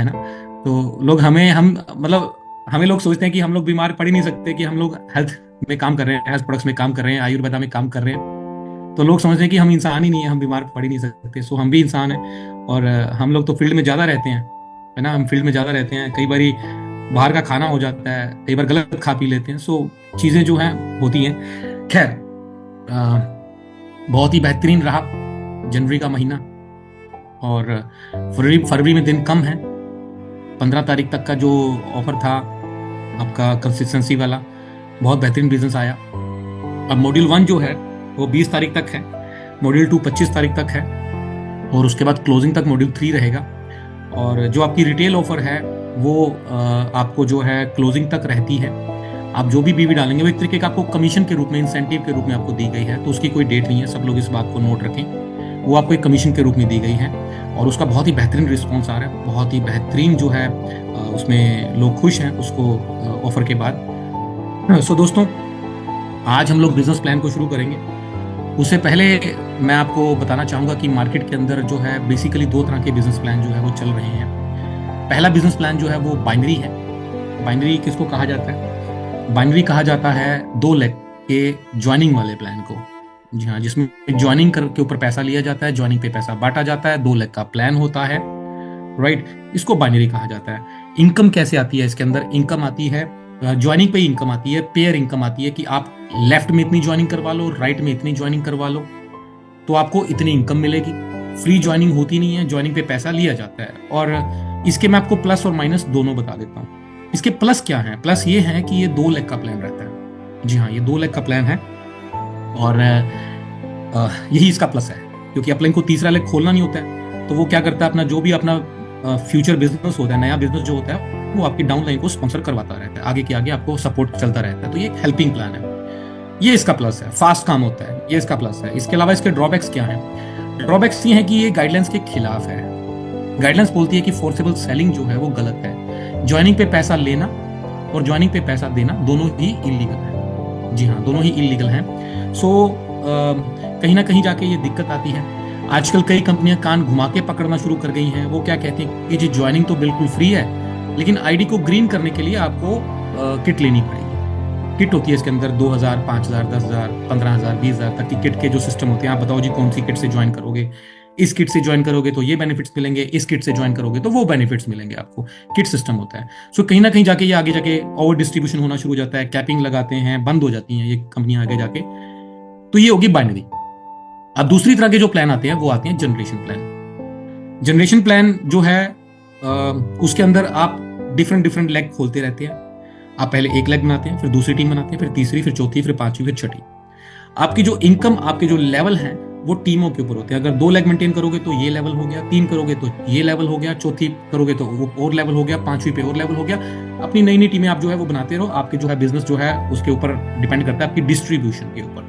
है ना। तो लोग हम मतलब हमें लोग सोचते हैं कि हम लोग बीमार पड़ ही नहीं सकते, कि हम लोग हेल्थ में काम कर रहे हैं, हेल्थ प्रोडक्ट्स में काम कर रहे हैं, आयुर्वेदा में काम कर रहे हैं। तो लोग समझते हैं कि हम इंसान ही नहीं है, हम बीमार पड़ ही नहीं सकते। सो हम भी इंसान हैं, और हम लोग तो फील्ड में ज़्यादा रहते हैं, है ना। हम फील्ड में ज़्यादा रहते हैं, कई बारी बाहर का खाना हो जाता है, कई बार गलत खा पी लेते हैं। सो चीज़ें जो हैं होती हैं। खैर, बहुत ही बेहतरीन रहा जनवरी का महीना, और फरवरी में दिन कम है। 15 तारीख तक का जो ऑफर था आपका कंसिस्टेंसी वाला, बहुत बेहतरीन बिजनेस आया। अब मॉड्यूल 1 जो है वो 20 तारीख तक है, मॉड्यूल 2 25 तारीख तक है, और उसके बाद क्लोजिंग तक मॉड्यूल 3 रहेगा। और जो आपकी रिटेल ऑफर है वो आपको जो है क्लोजिंग तक रहती है। आप जो भी बीवी डालेंगे वो एक तरीके का आपको कमीशन के रूप में, इंसेंटिव के रूप में आपको दी गई है, तो उसकी कोई डेट नहीं है। सब लोग इस बात को नोट रखें, वो आपको एक कमीशन के रूप में दी गई है, और उसका बहुत ही बेहतरीन रिस्पॉन्स आ रहा है। बहुत ही बेहतरीन जो है उसमें लोग खुश हैं उसको ऑफर के बाद। सो दोस्तों, आज हम लोग बिजनेस प्लान को शुरू करेंगे। उससे पहले मैं आपको बताना चाहूँगा कि मार्केट के अंदर जो है बेसिकली 2 तरह के बिजनेस प्लान जो है वो चल रहे हैं। पहला बिजनेस प्लान जो है वो बाइनरी है। बाइनरी किसको कहा जाता है? बाइनरी कहा जाता है 2 लेग के ज्वाइनिंग वाले प्लान को। जी हाँ, जिसमें ज्वाइनिंग के ऊपर पैसा लिया जाता है, ज्वाइनिंग पे पैसा बांटा जाता है, 2 लेग का प्लान होता है, राइट। इसको बाइनरी कहा जाता है। इनकम कैसे आती है इसके अंदर? इनकम आती है ज्वाइनिंग पे ही इनकम आती है, पेयर इनकम आती है कि आप लेफ्ट में इतनी ज्वाइनिंग करवा लो, राइट में इतनी ज्वाइनिंग करवा लो, तो आपको इतनी इनकम मिलेगी। फ्री ज्वाइनिंग होती नहीं है, ज्वाइनिंग पे पैसा लिया जाता है। और इसके मैं आपको प्लस और माइनस दोनों बता देता हूँ। इसके प्लस क्या है? प्लस ये है कि ये 2 लेग का प्लान रहता है। जी हाँ, ये 2 लेग का प्लान है, और यही इसका प्लस है, क्योंकि अपलाइन को तीसरा लेग खोलना नहीं होता है। तो वो क्या करता है, अपना जो भी अपना फ्यूचर बिजनेस होता है, नया बिजनेस जो होता है, वो आपकी डाउन लाइन को स्पॉन्सर करवाता रहता है, आगे के आगे आपको सपोर्ट चलता रहता है। तो ये एक हेल्पिंग प्लान है, ये इसका प्लस है। फास्ट काम होता है, ये इसका प्लस है। इसके अलावा इसके ड्रॉबैक्स क्या है? ड्रॉबैक्स ये है कि ये गाइडलाइंस के खिलाफ है। गाइडलाइंस बोलती है कि फोर्सेबल सेलिंग जो है वो गलत है। ज्वाइनिंग पे पैसा लेना और ज्वाइनिंग पे पैसा देना दोनों ही इलीगल है। जी हाँ, दोनों ही इलीगल हैं। सो कहीं ना कहीं जाके ये दिक्कत आती है। आजकल कई कंपनियां कान घुमा के पकड़ना शुरू कर गई हैं। वो क्या कहती हैं कि जी ज्वाइनिंग तो बिल्कुल फ्री है, लेकिन आईडी को ग्रीन करने के लिए आपको किट लेनी पड़ेगी। किट होती है इसके अंदर 2000, 5000, 10,000, 15,000, 20,000 तक की किट के जो सिस्टम होते हैं। आप बताओ जी कौन सी किट से ज्वाइन करोगे? इस किट से ज्वाइन करोगे तो ये बेनिफिट्स मिलेंगे, इस किट से ज्वाइन करोगे तो वो बेनिफिट्स मिलेंगे आपको। किट सिस्टम होता है। सो कहीं ना कहीं जाके ये आगे जाके ओवर डिस्ट्रीब्यूशन होना शुरू हो जाता है, कैपिंग लगाते हैं, बंद हो जाती हैं ये कंपनियां आगे जाके। तो ये होगी बाइनरी। अब दूसरी तरह के जो प्लान आते हैं वो आते हैं जनरेशन प्लान। जनरेशन प्लान जो है उसके अंदर आप डिफरेंट डिफरेंट लेग खोलते रहते हैं। आप पहले एक लेग बनाते हैं, फिर दूसरी टीम बनाते हैं, फिर तीसरी, फिर चौथी, फिर पांचवी, फिर छठी। आपकी जो इनकम, आपके जो लेवल हैं वो टीमों के ऊपर होते हैं। अगर 2 लेग मेंटेन करोगे तो ये लेवल हो गया, 3 करोगे तो ये लेवल हो गया, चौथी करोगे तो वो और लेवल हो गया, पांचवी पे और लेवल हो गया। अपनी नई नई टीमें आप जो है वो बनाते रहो। आपके जो है बिजनेस जो है उसके ऊपर डिपेंड करता है, आपकी डिस्ट्रीब्यूशन के ऊपर।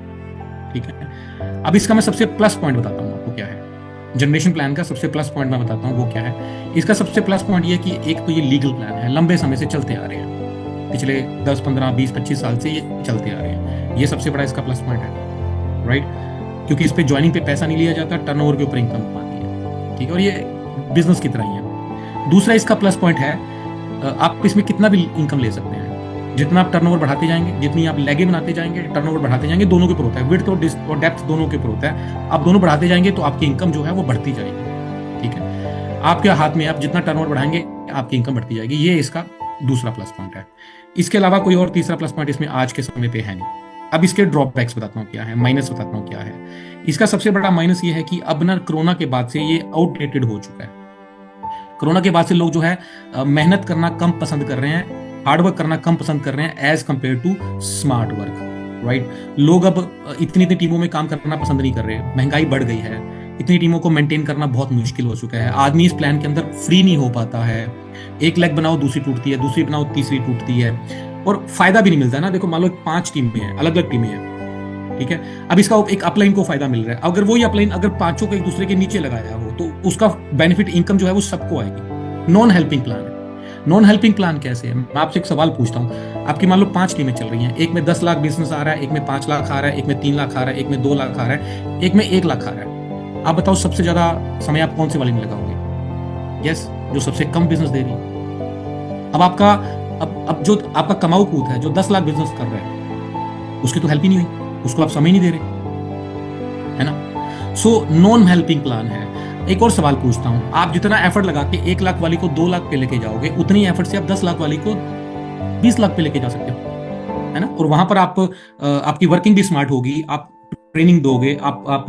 ठीक है। अब इसका मैं सबसे प्लस पॉइंट बताता हूँ आपको क्या है। जनरेशन प्लान का सबसे प्लस पॉइंट मैं बताता हूँ वो क्या है। इसका सबसे प्लस पॉइंट ये कि एक तो ये लीगल प्लान है, लंबे समय से चलते आ रहे हैं, पिछले 10, 15, 20, 25 साल से ये चलते आ रहे हैं। ये सबसे बड़ा इसका प्लस पॉइंट है, राइट। क्योंकि इस पे ज्वाइनिंग पे पैसा नहीं लिया जाता, टर्नओवर के ऊपर इनकम आती है। ठीक है, और ये बिजनेस की तरह ही है। दूसरा इसका प्लस पॉइंट है, आप इसमें कितना भी इनकम ले सकते हैं। जितना आप टर्नओवर बढ़ाते जाएंगे, जितनी आप लेगे बनाते जाएंगे, टर्नओवर बढ़ाते जाएंगे, दोनों के ऊपर होता है। विड्थ और डेप्थ दोनों के ऊपर होता है। आप दोनों बढ़ाते जाएंगे तो आपकी इनकम जो है वो बढ़ती जाएगी। ठीक है, आपके हाथ में, आप जितना टर्नओवर बढ़ाएंगे आपकी इनकम बढ़ती जाएगी। ये इसका दूसरा प्लस पॉइंट है। इसके अलावा कोई और तीसरा प्लस पॉइंट इसमें आज के समय पे है नहीं। अब इसके ड्रॉबैक्स बताता हूँ क्या है, माइनस बताता हूँ क्या है। इसका सबसे बड़ा माइनस ये है कि अब ना कोरोना के बाद से ये आउटडेटेड हो चुका है। कोरोना के बाद से लोग जो है मेहनत करना कम पसंद कर रहे हैं, हार्डवर्क करना कम पसंद कर रहे हैं as compare to smart work, right. लोग अब इतनी इतनी टीमों में काम करना पसंद नहीं कर रहे। महंगाई बढ़ गई है, इतनी टीमों को मेंटेन करना बहुत मुश्किल हो चुका है। आदमी इस प्लान के अंदर फ्री नहीं हो पाता है। एक लेग बनाओ दूसरी टूटती है, दूसरी बनाओ तीसरी टूटती है, और फायदा भी नहीं मिलता है ना। देखो मान लो 5 टीमें हैं, अलग अलग टीमें हैं, ठीक है। अब इसका एक अपलाइन को फायदा मिल रहा है। अगर वही अपलाइन अगर पांचों को एक दूसरे के नीचे लगाया हो तो उसका बेनिफिट इनकम जो है वो सबको आएगी। नॉन हेल्पिंग प्लान है। नॉन हेल्पिंग प्लान कैसे है? मैं आपसे एक सवाल पूछता हूँ। आपकी मान लो 5 टीमें चल रही हैं, एक में 10 लाख बिजनेस आ रहा है, एक में 5 लाख आ रहा है, एक में 3 लाख आ रहा है, एक में 2 लाख आ रहा है, एक में 1 लाख आ रहा है। आप बताओ सबसे ज्यादा समय आप कौन से वाले में लगाओगे? यस, जो सबसे कम बिजनेस दे रही है। अब आपका अब जो आपका कमाऊ पूत है जो 10 लाख बिजनेस कर रहा है, उसकी तो हेल्प ही नहीं हुई, उसको आप समय नहीं दे रहे, है ना। सो नॉन हेल्पिंग प्लान है। एक और सवाल पूछता हूं, आप जितना एफर्ट लगा के 1 लाख वाली को 2 लाख पे लेके जाओगे, उतनी एफर्ट से आप 10 लाख वाली को 20 लाख पे लेके जा सकते हो, है ना। और वहां पर आपकी वर्किंग भी स्मार्ट होगी, आप ट्रेनिंग दोगे, आप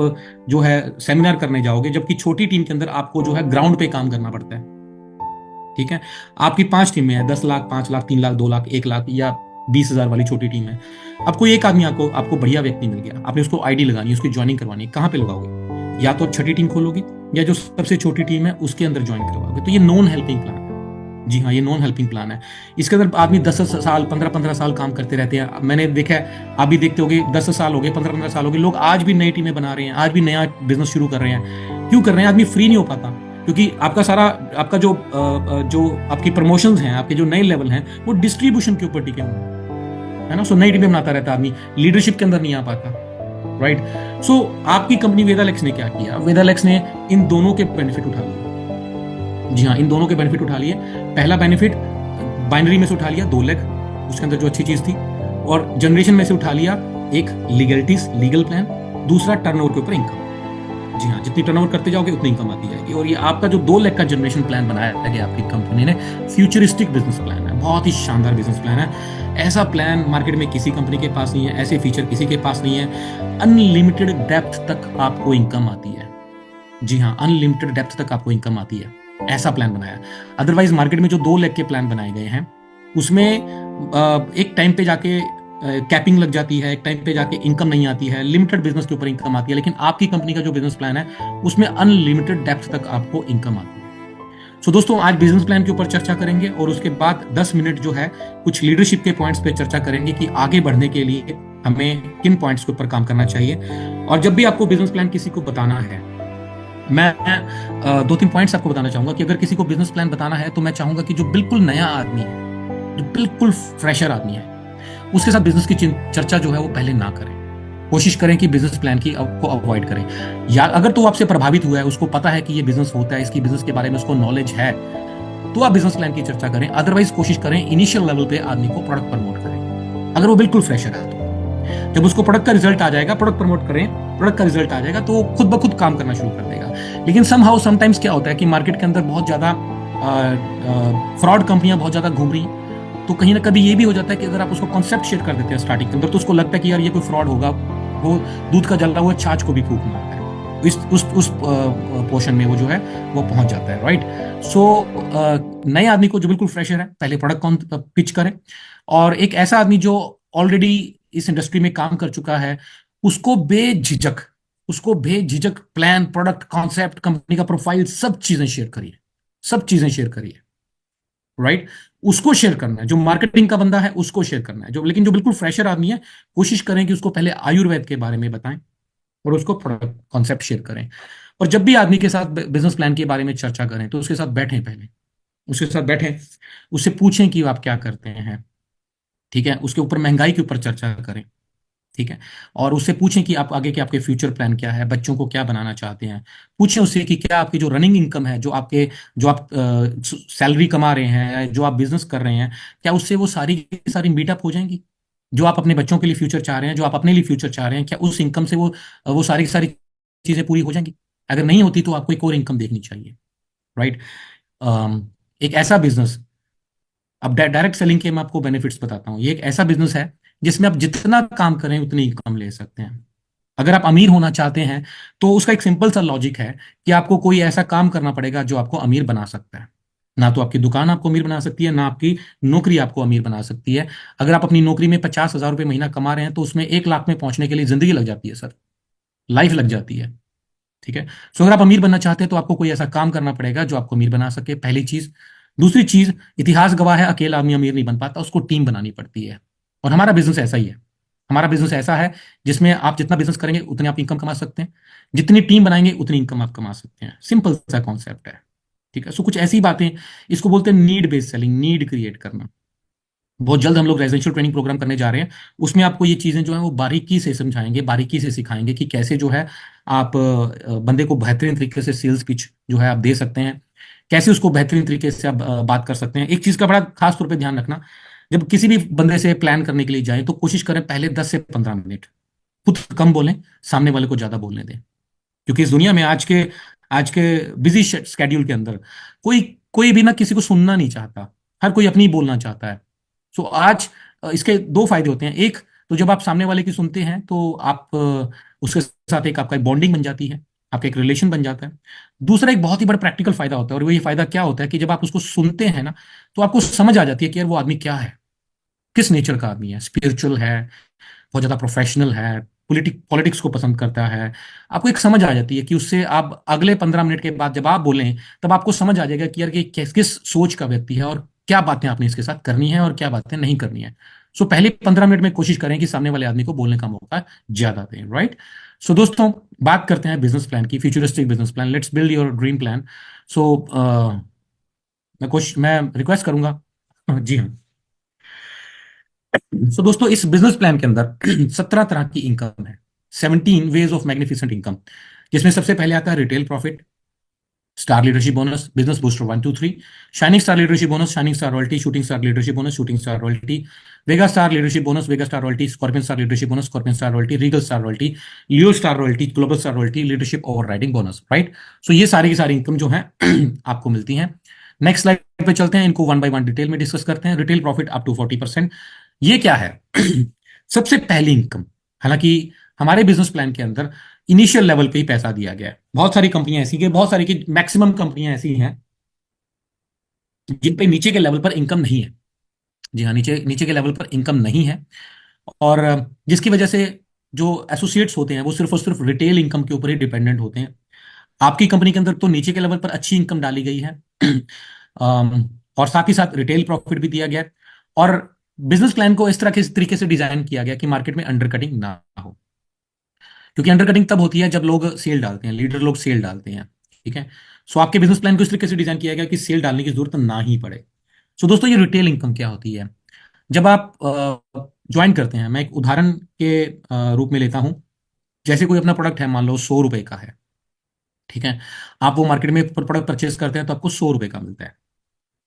जो है सेमिनार करने जाओगे, जबकि छोटी टीम के अंदर आपको जो है ग्राउंड पे काम करना पड़ता है। ठीक है, आपकी 5 टीमें हैं, 10 लाख, 5 लाख, 3 लाख, 2 लाख, 1 लाख या 20,000 वाली छोटी टीम है। अब कोई एक आदमी आपको आपको बढ़िया व्यक्ति मिल गया, आपने उसको आईडी लगानी है, उसकी ज्वाइनिंग करवानी है, कहाँ पे लगाओगे? या तो छठी टीम खोलोगे या जो सबसे छोटी टीम है उसके अंदर ज्वाइन करवाओगे। तो ये नॉन हेल्पिंग प्लान है। जी हाँ, ये नॉन हेल्पिंग प्लान है। इसके अंदर आदमी 10 साल 15-15 साल काम करते रहते हैं। मैंने देखा है, आप भी देखते होगे, 10 साल हो गए, 15-15 साल हो गए, लोग आज भी नई टीमें बना रहे हैं, आज भी नया बिजनेस शुरू कर रहे हैं। क्यों कर रहे हैं? आदमी फ्री नहीं हो पाता, क्योंकि आपका सारा आपका जो आपकी प्रमोशंस हैं, आपके जो नए लेवल हैं, वो डिस्ट्रीब्यूशन के ऊपर टिके हुए हैं, है ना। सो नई टीमें बनाता रहता आदमी, लीडरशिप के अंदर नहीं आ पाता, राइट। सो आपकी कंपनी वेदालेक्स ने क्या किया? वेदालेक्स ने इन दोनों के बेनिफिट उठा लिए। जी हाँ, इन दोनों के बेनिफिट उठा लिए। पहला बेनिफिट बाइनरी में से उठा लिया 2 लाख, उसके अंदर जो अच्छी चीज थी, और जनरेशन में से उठा लिया एक लीगलिटीज, लीगल प्लान, दूसरा टर्नओवर के ऊपर इनकम। जी हाँ, जितनी टर्नओवर करते जाओगे उतनी इनकम आती जाएगी। और ये आपका जो 2 लाख का जनरेशन प्लान बनाया गया आपकी कंपनी ने, फ्यूचरिस्टिक बिजनेस प्लान है, बहुत ही शानदार बिजनेस प्लान है। ऐसा प्लान मार्केट में किसी कंपनी के पास नहीं है, ऐसे फीचर किसी के पास नहीं है। अनलिमिटेड डेप्थ तक आपको इनकम आती है। जी हाँ, अनलिमिटेड डेप्थ तक आपको इनकम आती है, ऐसा प्लान बनाया। अदरवाइज मार्केट में जो 2 लाख के प्लान बनाए गए हैं, उसमें एक टाइम पे जाके कैपिंग लग जाती है, एक टाइम पे जाके इनकम नहीं आती है, लिमिटेड बिजनेस के ऊपर इनकम आती है। लेकिन आपकी कंपनी का जो बिजनेस प्लान है, उसमें अनलिमिटेड डेप्थ तक आपको इनकम आती है। सो दोस्तों, आज बिजनेस प्लान के ऊपर चर्चा करेंगे और उसके बाद 10 मिनट जो है कुछ लीडरशिप के पॉइंट्स पे चर्चा करेंगे कि आगे बढ़ने के लिए हमें किन पॉइंट्स के ऊपर काम करना चाहिए। और जब भी आपको बिजनेस प्लान किसी को बताना है, मैं 2-3 पॉइंट्स आपको बताना चाहूंगा कि अगर किसी को बिजनेस प्लान बताना है तो मैं चाहूंगा कि जो बिल्कुल नया आदमी है, जो बिल्कुल फ्रेशर आदमी है, उसके साथ बिजनेस की चर्चा जो है वो पहले ना करें। कोशिश करें कि बिजनेस प्लान की को अवॉइड करें। या अगर तो आपसे प्रभावित हुआ है, उसको पता है कि ये बिजनेस होता है, इसकी बिजनेस के बारे में उसको नॉलेज है, तो आप बिजनेस प्लान की चर्चा करें। अदरवाइज कोशिश करें इनिशियल लेवल पे आदमी को प्रोडक्ट प्रमोट करें। अगर वो बिल्कुल फ्रेशर है तो जब उसको प्रोडक्ट का रिजल्ट आ जाएगा, प्रोडक्ट प्रमोट करें, प्रोडक्ट का रिजल्ट आ जाएगा तो वो खुद ब खुद काम करना शुरू कर देगा। लेकिन समटाइम्स क्या होता है कि मार्केट के अंदर बहुत ज्यादा फ्रॉड कंपनियां बहुत ज्यादा घूम रही हैं, तो कहीं ना कभी ये भी हो जाता है कि अगर आप उसको कॉन्सेप्ट शेयर कर देते हैं स्टार्टिंग के अंदर, तो उसको लगता है कि यार ये कोई फ्रॉड होगा, वो दूध का जला हुआ छाछ को भी फूंक मारता है। उस पोर्शन में वो जो है वो पहुंच जाता है, राइट। सो नए आदमी को जो बिल्कुल फ्रेशर है, पहले प्रोडक्ट पिच करें। और एक ऐसा आदमी जो ऑलरेडी इस इंडस्ट्री में काम कर चुका है, उसको बेझिझक प्लान, प्रोडक्ट, कॉन्सेप्ट, कंपनी का प्रोफाइल, सब चीजें शेयर करिए, सब चीजें शेयर करिए, राइट। उसको शेयर करना है, जो मार्केटिंग का बंदा है उसको शेयर करना है। लेकिन जो बिल्कुल फ्रेशर आदमी है, कोशिश करें कि उसको पहले आयुर्वेद के बारे में बताएं और उसको प्रोडक्ट कॉन्सेप्ट शेयर करें। और जब भी आदमी के साथ बिजनेस प्लान के बारे में चर्चा करें तो उसके साथ बैठें, पहले उसके साथ बैठें, उससे पूछें कि आप क्या करते हैं, ठीक है। उसके ऊपर महंगाई के ऊपर चर्चा करें, ठीक है। और उससे पूछें कि आप आगे के आपके फ्यूचर प्लान क्या है, बच्चों को क्या बनाना चाहते हैं। पूछें उससे कि क्या आपकी जो रनिंग इनकम है, जो आप सैलरी कमा रहे हैं, जो आप बिजनेस कर रहे हैं, क्या उससे वो सारी की सारी मीटअप हो जाएंगी? जो आप अपने बच्चों के लिए फ्यूचर चाह रहे हैं, जो आप अपने लिए फ्यूचर चाह रहे हैं, क्या उस इनकम से वो सारी की सारी चीजें पूरी हो जाएंगी? अगर नहीं होती तो आपको एक और इनकम देखनी चाहिए, राइट। एक ऐसा बिजनेस, अब डायरेक्ट सेलिंग के मैं आपको बेनिफिट्स बताता हूँ। ये एक ऐसा बिजनेस है जिसमें आप जितना काम करें उतनी इनकम ले सकते हैं। अगर आप अमीर होना चाहते हैं तो उसका एक सिंपल सा लॉजिक है कि आपको कोई ऐसा काम करना पड़ेगा जो आपको अमीर बना सकता है। ना तो आपकी दुकान आपको अमीर बना सकती है, ना आपकी नौकरी आपको अमीर बना सकती है। अगर आप अपनी नौकरी में 50,000 रुपये महीना कमा रहे हैं तो उसमें 1 लाख में पहुंचने के लिए जिंदगी लग जाती है सर, लाइफ लग जाती है, ठीक है। सो अगर आप अमीर बनना चाहते हैं तो आपको कोई ऐसा काम करना पड़ेगा जो आपको अमीर बना सके, पहली चीज। दूसरी चीज, इतिहास गवाह है अकेला आदमी अमीर नहीं बन पाता, उसको टीम बनानी पड़ती है। और हमारा बिजनेस ऐसा ही है। हमारा बिजनेस ऐसा है जिसमें आप जितना बिजनेस करेंगे उतनी आप इनकम कमा सकते हैं, जितनी टीम बनाएंगे उतनी इनकम आप कमा सकते हैं। सिंपल सा कॉन्सेप्ट है, ठीक है। सो कुछ ऐसी बातें, इसको बोलते हैं need based selling, need create करना। बहुत जल्द हम लोग रेजिडेंशियल ट्रेनिंग प्रोग्राम करने जा रहे हैं, उसमें आपको ये चीजें जो है वो बारीकी से समझाएंगे, बारीकी से सिखाएंगे कि कैसे जो है आप बंदे को बेहतरीन तरीके से सेल्स पिच जो है आप दे सकते हैं, कैसे उसको बेहतरीन तरीके से आप बात कर सकते हैं। एक चीज का बड़ा खास तौर पे ध्यान रखना, जब किसी भी बंदे से प्लान करने के लिए जाएं तो कोशिश करें पहले 10 से 15 मिनट खुद कम बोलें, सामने वाले को ज्यादा बोलने दें। क्योंकि इस दुनिया में आज के बिजी स्केड्यूल के अंदर कोई कोई भी ना किसी को सुनना नहीं चाहता, हर कोई अपनी ही बोलना चाहता है। सो आज इसके दो फायदे होते हैं। एक तो जब आप सामने वाले की सुनते हैं तो आप उसके साथ एक आपका एक बॉन्डिंग बन जाती है, आपका एक रिलेशन बन जाता है। दूसरा एक बहुत ही बड़ा प्रैक्टिकल फायदा होता है, और वो ये फायदा क्या होता है कि जब आप उसको सुनते हैं ना तो आपको समझ आ जाती है कि यार वो आदमी क्या है, किस नेचर का आदमी है। स्पिरिचुअल है, बहुत ज्यादा प्रोफेशनल है, पॉलिटिक्स को पसंद करता है। आपको एक समझ आ जाती है कि उससे आप अगले 15 मिनट के बाद जब आप बोलें तब आपको समझ आ जाएगा कि यार ये किस सोच का व्यक्ति है, और क्या बातें आपने इसके साथ करनी है और क्या बातें नहीं करनी है। सो पहले 15 मिनट में कोशिश करें कि सामने वाले आदमी को बोलने का मौका ज्यादा दें, राइट। सो दोस्तों, बात करते हैं बिजनेस प्लान की, futuristic business plan. Let's build your dream plan. So मैं रिक्वेस्ट करूंगा। जी हाँ। सो दोस्तों, इस बिजनेस प्लान के अंदर 17 तरह की इनकम है, 17 वेज ऑफ मैग्निफिसेंट इनकम, जिसमें सबसे पहले आता है retail profit, star leadership bonus, business booster 1 2 3, shining star leadership bonus, shining star royalty, shooting star leadership bonus, shooting star royalty, Vega star leadership bonus, Vega star royalty, scorpion star leadership bonus, scorpion star royalty, regal star royalty, Leo star royalty, global star royalty, leadership overriding bonus, right. So ये सारी की सारी income जो है आपको मिलती है। Next slide पे चलते हैं, इनको वन बाय वन डिटेल में डिस्कस करते हैं। रिटेल प्रॉफिट अप टू 40%, ये क्या है? सबसे पहली इनकम। हालांकि हमारे बिजनेस प्लान के अंदर इनिशियल लेवल पे ही पैसा दिया गया है। बहुत सारी कंपनियां ऐसी, बहुत सारी की मैक्सिमम कंपनियां ऐसी हैं जिन पे नीचे के लेवल पर इनकम नहीं है। जी हाँ, नीचे नीचे के लेवल पर इनकम नहीं है, और जिसकी वजह से जो एसोसिएट्स होते हैं वो सिर्फ और सिर्फ रिटेल इनकम के ऊपर ही डिपेंडेंट होते हैं। आपकी कंपनी के अंदर तो नीचे के लेवल पर अच्छी इनकम डाली गई है, और साथ ही साथ रिटेल प्रॉफिट भी दिया गया है, और बिजनेस प्लान को इस तरह के तरीके से डिजाइन किया गया कि मार्केट में अंडरकटिंग ना हो। क्योंकि अंडरकटिंग तब होती है जब लोग सेल डालते हैं, लीडर लोग सेल डालते हैं, ठीक है। सो आपके बिजनेस प्लान को इस तरीके से डिजाइन किया गया कि सेल डालने की जरूरत ना ही पड़े। सो दोस्तों, ये रिटेल इनकम क्या होती है? जब आप ज्वाइन करते हैं, मैं एक उदाहरण के रूप में लेता हूं। जैसे कोई अपना प्रोडक्ट है, मान लो 100 रुपए का है, ठीक है। आप वो मार्केट में प्रोडक्ट परचेज करते हैं तो आपको 100 रुपए का मिलता है।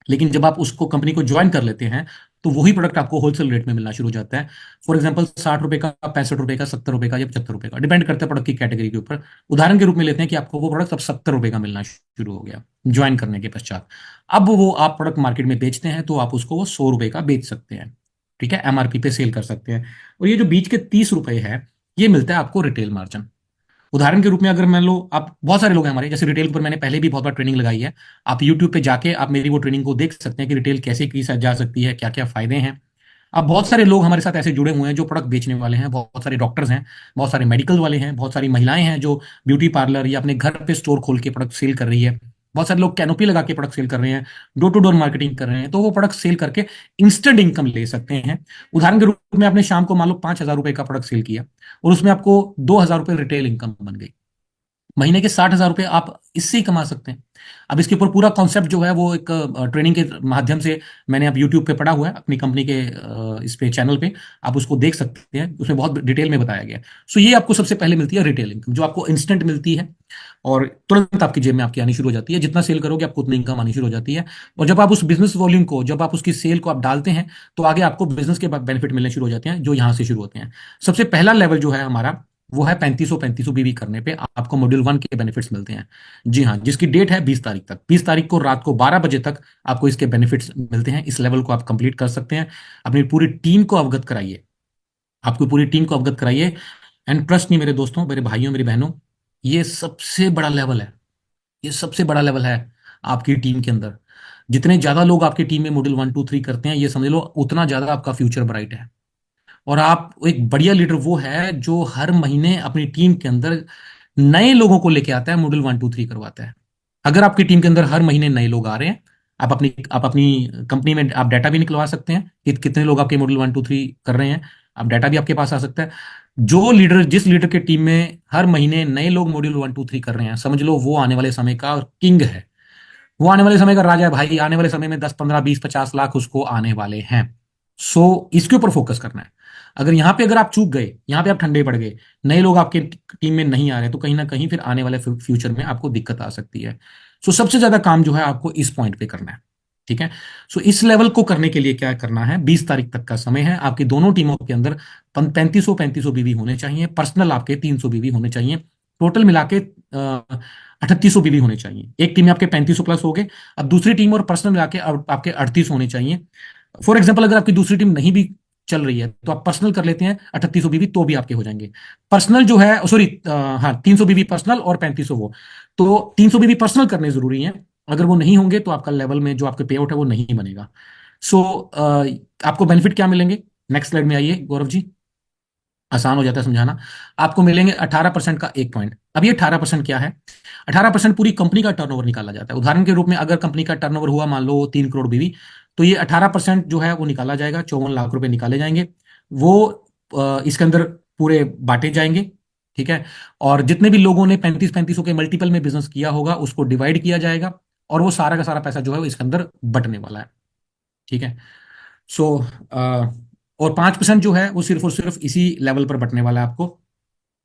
लेकिन जब आप उसको कंपनी को ज्वाइन कर लेते हैं तो वही प्रोडक्ट आपको होलसेल रेट में मिलना शुरू हो जाता है। फॉर एग्जांपल 60 रुपए का, 65 रुपए का, 70 रुपए का या 75 रुपए का, डिपेंड करता है प्रोडक्ट की कैटेगरी के ऊपर। उदाहरण के रूप में लेते हैं कि आपको वो प्रोडक्ट अब 70 रुपए का मिलना शुरू हो गया ज्वाइन करने के पश्चात। अब वो आप प्रोडक्ट मार्केट में बेचते हैं तो आप उसको वो 100 रुपए का बेच सकते हैं, ठीक है, एमआरपी पे सेल कर सकते हैं। और ये जो बीच के 30 रुपए है, ये मिलता है आपको रिटेल मार्जिन। उदाहरण के रूप में अगर मान लो, आप बहुत सारे लोग हैं हमारे, जैसे रिटेल पर मैंने पहले भी बहुत बार ट्रेनिंग लगाई है। आप यूट्यूब पे जाके आप मेरी वो ट्रेनिंग को देख सकते हैं कि रिटेल कैसे की जा सकती है, क्या क्या फायदे हैं। अब बहुत सारे लोग हमारे साथ ऐसे जुड़े हुए हैं जो प्रोडक्ट बेचने वाले हैं, बहुत सारे डॉक्टर्स हैं, बहुत सारे मेडिकल वाले हैं, बहुत सारी महिलाएं हैं जो ब्यूटी पार्लर या अपने घर पे स्टोर खोल के प्रोडक्ट सेल कर रही है। बहुत सारे लोग कैनोपी लगा के प्रोडक्ट सेल कर रहे हैं, डोर टू डोर मार्केटिंग कर रहे हैं, तो वो प्रोडक्ट सेल करके इंस्टेंट इनकम ले सकते हैं। उदाहरण के रूप में आपने शाम को मान लो 5,000 रुपए का प्रोडक्ट सेल किया और उसमें आपको 2,000 रुपए रिटेल इनकम बन गई। महीने के 60,000 रुपए आप इससे ही कमा सकते हैं। अब इसके ऊपर पूरा कॉन्सेप्ट जो है वो एक ट्रेनिंग के माध्यम से मैंने अब यूट्यूब पे पढ़ा हुआ है, अपनी कंपनी के इस पे चैनल पे आप उसको देख सकते हैं, उसमें बहुत डिटेल में बताया गया है। सो ये आपको सबसे पहले मिलती है रिटेल इनकम, जो आपको इंस्टेंट मिलती है और तुरंत आपकी जेब में आपकी आनी शुरू हो जाती है। जितना सेल करोगे आपको उतनी इनकम आनी शुरू हो जाती है, और जब आप उस बिजनेस वॉल्यूम को, जब आप उसकी सेल को आप डालते हैं तो आगे आपको बिजनेस के बेनिफिट मिलने शुरू हो जाते हैं, जो यहाँ से शुरू होते हैं। सबसे पहला लेवल जो है हमारा वो है 3500 बीवी करने पे आपको मॉड्यूल 1 के बेनिफिट्स मिलते हैं। जी हाँ, जिसकी डेट है 20 तारीख तक। 20 तारीख को रात को 12 बजे तक आपको इसके बेनिफिट्स मिलते हैं। इस लेवल को आप कंप्लीट कर सकते हैं। अपनी पूरी टीम को अवगत कराइए, आपकी पूरी टीम को अवगत कराइए। एंड ट्रस्ट मी मेरे दोस्तों, मेरे भाइयों, मेरी बहनों, ये सबसे बड़ा लेवल है, ये सबसे बड़ा लेवल है आपकी टीम के अंदर। जितने ज्यादा लोग आपकी टीम में मॉड्यूल 1 2 3 करते हैं, ये समझ लो उतना ज्यादा आपका फ्यूचर ब्राइट है। और आप एक बढ़िया लीडर वो है जो हर महीने अपनी टीम के अंदर नए लोगों को लेके आता है, मॉड्यूल 1 2 3 करवाता है। अगर आपकी टीम के अंदर हर महीने नए लोग आ रहे हैं, आप अपनी कंपनी में आप डाटा भी निकलवा सकते हैं कि कितने लोग आपके मॉड्यूल 1 2 3 कर रहे हैं। आप डाटा भी आपके पास आ सकता है। जिस लीडर के टीम में हर महीने नए लोग मॉड्यूल 1 2 3 कर रहे हैं, समझ लो वो आने वाले समय का किंग है, वो आने वाले समय का राजा है भाई। आने वाले समय में 10 15 20 50 लाख उसको आने वाले हैं। सो इसके ऊपर फोकस करना है। अगर आप चूक गए, यहाँ पे आप ठंडे पड़ गए, नए लोग आपके टीम में नहीं आ रहे, तो कहीं ना कहीं फिर आने वाले फ्यूचर में आपको दिक्कत आ सकती है। सो सबसे ज्यादा काम जो है आपको इस पॉइंट पे करना है, ठीक है। सो इस लेवल को करने के लिए क्या करना है, 20 तारीख तक का समय है। आपकी दोनों टीमों के अंदर 3500 बीवी होने चाहिए, पर्सनल आपके 300 बीवी होने चाहिए, टोटल मिला के 3800 बीवी होने चाहिए। एक टीम में आपके 3500 प्लस हो गए, अब दूसरी टीम और पर्सनल मिला के अब आपके 38 होने चाहिए। फॉर एग्जाम्पल अगर आपकी दूसरी टीम नहीं भी चल रही है तो आप पर्सनल कर लेते हैं 3800 बीवी, तो भी आपके हो जाएंगे। पर्सनल जो है, सॉरी, हाँ, 300 बीवी पर्सनल और 3500 वो, तो 300 बीवी पर्सनल करने जरूरी है। अगर वो नहीं होंगे तो आपका लेवल में जो आपका पे आउट है वो नहीं बनेगा। सो आपको बेनिफिट क्या मिलेंगे, नेक्स्ट स्लाइड में आइए गौरव जी, आसान हो जाता है समझाना। आपको मिलेंगे 18% का एक पॉइंट। अब ये 18% क्या है, 18% पूरी कंपनी का टर्नओवर निकाला जाता है। उदाहरण के रूप में अगर कंपनी का टर्नओवर हुआ मान लो 3 करोड़ बीवी, तो ये 18% जो है वो निकाला जाएगा, 54 लाख रुपए निकाले जाएंगे। वो इसके अंदर पूरे बांटे जाएंगे, ठीक है। और जितने भी लोगों ने 35-35 के मल्टीपल में बिजनेस किया होगा उसको डिवाइड किया जाएगा, और वो सारा का सारा पैसा जो है वो इसके अंदर बंटने वाला है, ठीक है। सो और 5% जो है वो सिर्फ और सिर्फ इसी लेवल पर बंटने वाला है आपको,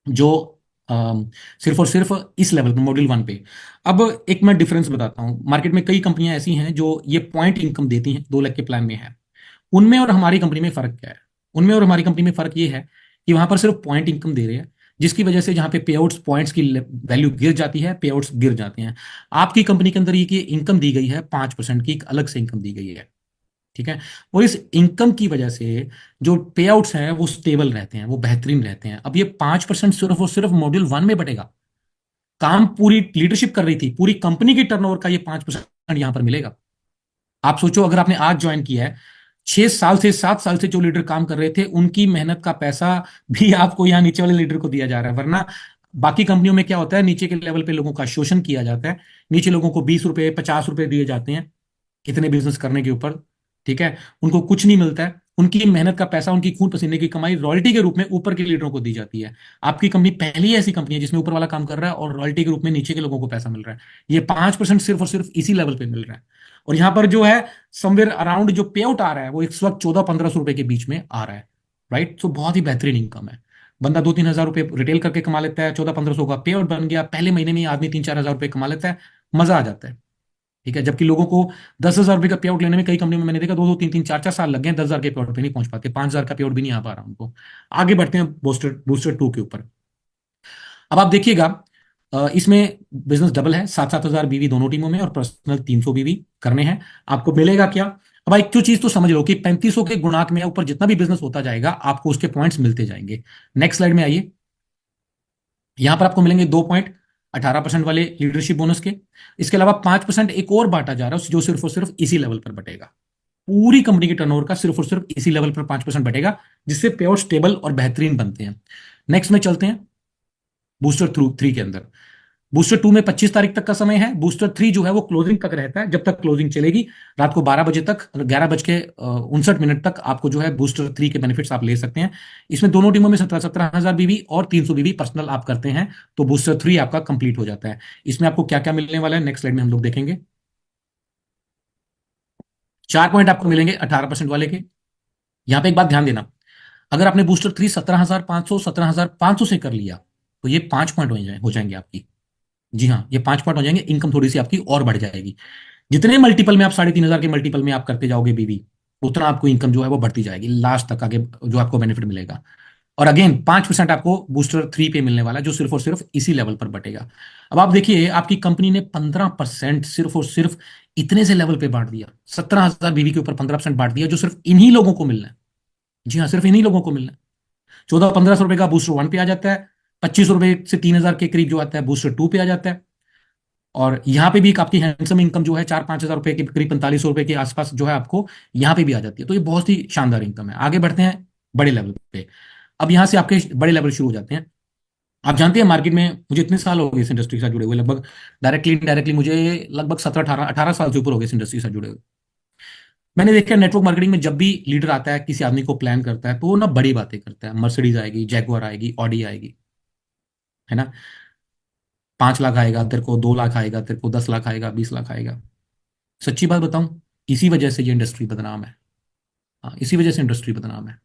जो सिर्फ और सिर्फ इस लेवल पे, मॉड्यूल 1 पे। अब एक मैं डिफरेंस बताता हूं, मार्केट में कई कंपनियां ऐसी हैं जो ये पॉइंट इनकम देती हैं, 2 लाख के प्लान में है। उनमें और हमारी कंपनी में फर्क क्या है, उनमें और हमारी कंपनी में फर्क ये है कि वहां पर सिर्फ पॉइंट इनकम दे रहे हैं, जिसकी वजह से जहां पे पे आउट्स, पॉइंट्स की वैल्यू गिर जाती है, पे आउट्स गिर जाते हैं। आपकी कंपनी के अंदर ये कि इनकम दी गई है 5% की, एक अलग से इनकम दी गई है, ठीक है। और इस इनकम की वजह से जो पे आउट्स हैं वो स्टेबल रहते हैं, वो बेहतरीन रहते हैं। अब ये 5% सिर्फ और सिर्फ मॉड्यूल 1 में बटेगा। काम पूरी लीडरशिप कर रही थी, पूरी कंपनी की टर्नओवर का ये 5% यहां पर मिलेगा। आप सोचो अगर आपने आज ज्वाइन किया है, 6 साल से 7 साल से जो लीडर काम कर रहे थे उनकी मेहनत का पैसा भी आपको यहाँ नीचे वाले लीडर को दिया जा रहा है। वरना बाकी कंपनियों में क्या होता है, नीचे के लेवल पे लोगों का शोषण किया जाता है, नीचे लोगों को 20 रुपए 50 रुपए दिए जाते हैं इतने बिजनेस करने के ऊपर, ठीक है। उनको कुछ नहीं मिलता है, उनकी मेहनत का पैसा, उनकी खून पसीने की कमाई रॉयल्टी के रूप में ऊपर के लीडरों को दी जाती है। आपकी कंपनी पहली ऐसी कंपनी है जिसमें ऊपर वाला काम कर रहा है और रॉयल्टी के रूप में नीचे के लोगों को पैसा मिल रहा है। ये 5% सिर्फ और सिर्फ इसी लेवल पे मिल रहा है। और यहां पर जो है समवेयर अराउंड जो पे आउट आ रहा है वो इस वक्त 1400-1500 रुपए के बीच में आ रहा है, राइट। तो बहुत ही बेहतरीन इनकम है। बंदा 2-3 हजार रुपए रिटेल करके कमा लेता है, 1400-1500 का पे आउट बन गया, पहले महीने में ही आदमी 3-4 हजार रुपए कमा लेता है, मजा आ जाता है, ठीक है। जबकि लोगों को 10,000 रुपए का पे आउट लेने में कई कंपनियों में मैंने देखा 2-2 3-3 4-4 साल लग गए, 10,000 के पे आउट पे नहीं पहुंच पाते, 5,000 का पे आउट भी नहीं आ पा रहा उनको। आगे बढ़ते हैं बूस्टर बूस्टर 2 के ऊपर। अब आप देखिएगा, इसमें बिजनेस डबल है, 7-7 हजार बीवी दोनों टीमों में, और पर्सनल 300 बीवी करने हैं। आपको मिलेगा क्या, अब एक क्यों चीज तो समझ लो कि 3500 के गुणांक में ऊपर जितना भी बिजनेस होता जाएगा आपको उसके पॉइंट्स मिलते जाएंगे। नेक्स्ट स्लाइड में आइए, यहां पर आपको मिलेंगे 2 पॉइंट 18% वाले लीडरशिप बोनस के। इसके अलावा 5% एक और बांटा जा रहा है जो सिर्फ और सिर्फ इसी लेवल पर बटेगा। पूरी कंपनी के टर्नओवर का सिर्फ और सिर्फ इसी लेवल पर 5% बटेगा, जिससे पे आउट स्टेबल और बेहतरीन बनते हैं। नेक्स्ट में चलते हैं बूस्टर 3 के अंदर। बूस्टर 2 में 25 तारीख तक का समय है। बूस्टर 3 जो है वो क्लोजिंग तक रहता है, जब तक क्लोजिंग चलेगी, रात को 12 बजे तक, 11:59 तक आपको जो है बूस्टर 3 के बेनिफिट्स आप ले सकते हैं। इसमें दोनों टीमों में 17-17 हजार बीवी और 300 बीवी पर्सनल आप करते हैं तो बूस्टर 3 आपका कंप्लीट हो जाता है। इसमें आपको क्या क्या मिलने वाला है नेक्स्ट स्लाइड में हम लोग देखेंगे। 4 पॉइंट आपको मिलेंगे 18% वाले के। यहां पे एक बात ध्यान देना, अगर आपने बूस्टर 3 17,500 से कर लिया तो ये 5 पॉइंट हो जाएंगे आपकी। जी हाँ, ये 5 पॉइंट हो जाएंगे, इनकम थोड़ी सी आपकी और बढ़ जाएगी। जितने मल्टीपल में आप 3,500 के मल्टीपल में आप करते जाओगे बीवी, उतना आपको इनकम जो है वो बढ़ती जाएगी लास्ट तक आगे, जो आपको बेनिफिट मिलेगा। और अगेन 5% आपको बूस्टर 3 पे मिलने वाला है, जो सिर्फ और सिर्फ इसी लेवल पर बटेगा। अब आप देखिए आपकी कंपनी ने 15% सिर्फ और सिर्फ इतने से लेवल पे बांट दिया, 17,000 बीवी के ऊपर 15% बांट दिया, जो सिर्फ इन्हीं लोगों को मिलना है। जी हाँ, सिर्फ इन्हीं लोगों को मिलना है। 1400-1500 रुपए का बूस्टर 1 पे आ जाता है, 2500 रुपए से 3,000 के करीब जो आता है बूस्टर 2 पे आ जाता है। और यहाँ पे भी एक आपकी हैंडसम इनकम जो है 4-5 हजार रुपए के करीब 4500 रुपए के आसपास जो है आपको यहाँ पे भी आ जाती है। तो ये बहुत ही शानदार इनकम है। आगे बढ़ते हैं बड़े लेवल पे। अब यहाँ से आपके बड़े लेवल शुरू हो जाते हैं। आप जानते हैं मार्केट में मुझे इतने साल हो गए इस इंडस्ट्री के साथ जुड़े हुए, लगभग डायरेक्टली इनडायरेक्टली मुझे लगभग 17-18 साल से ऊपर हो गए इस इंडस्ट्री के साथ जुड़े हुए। मैंने देखा नेटवर्क मार्केटिंग में जब भी लीडर आता है किसी आदमी को प्लान करता है तो वो ना बड़ी बातें करता है, मर्सिडीज आएगी, जैगुआर आएगी, ऑडी आएगी, है ना। 5 लाख आएगा तेरे को, 2 लाख आएगा तेरे को, 10 लाख आएगा, 20 लाख आएगा। सच्ची बात बताऊं, इसी वजह से ये इंडस्ट्री बदनाम है। हाँ, इसी वजह से इंडस्ट्री बदनाम है।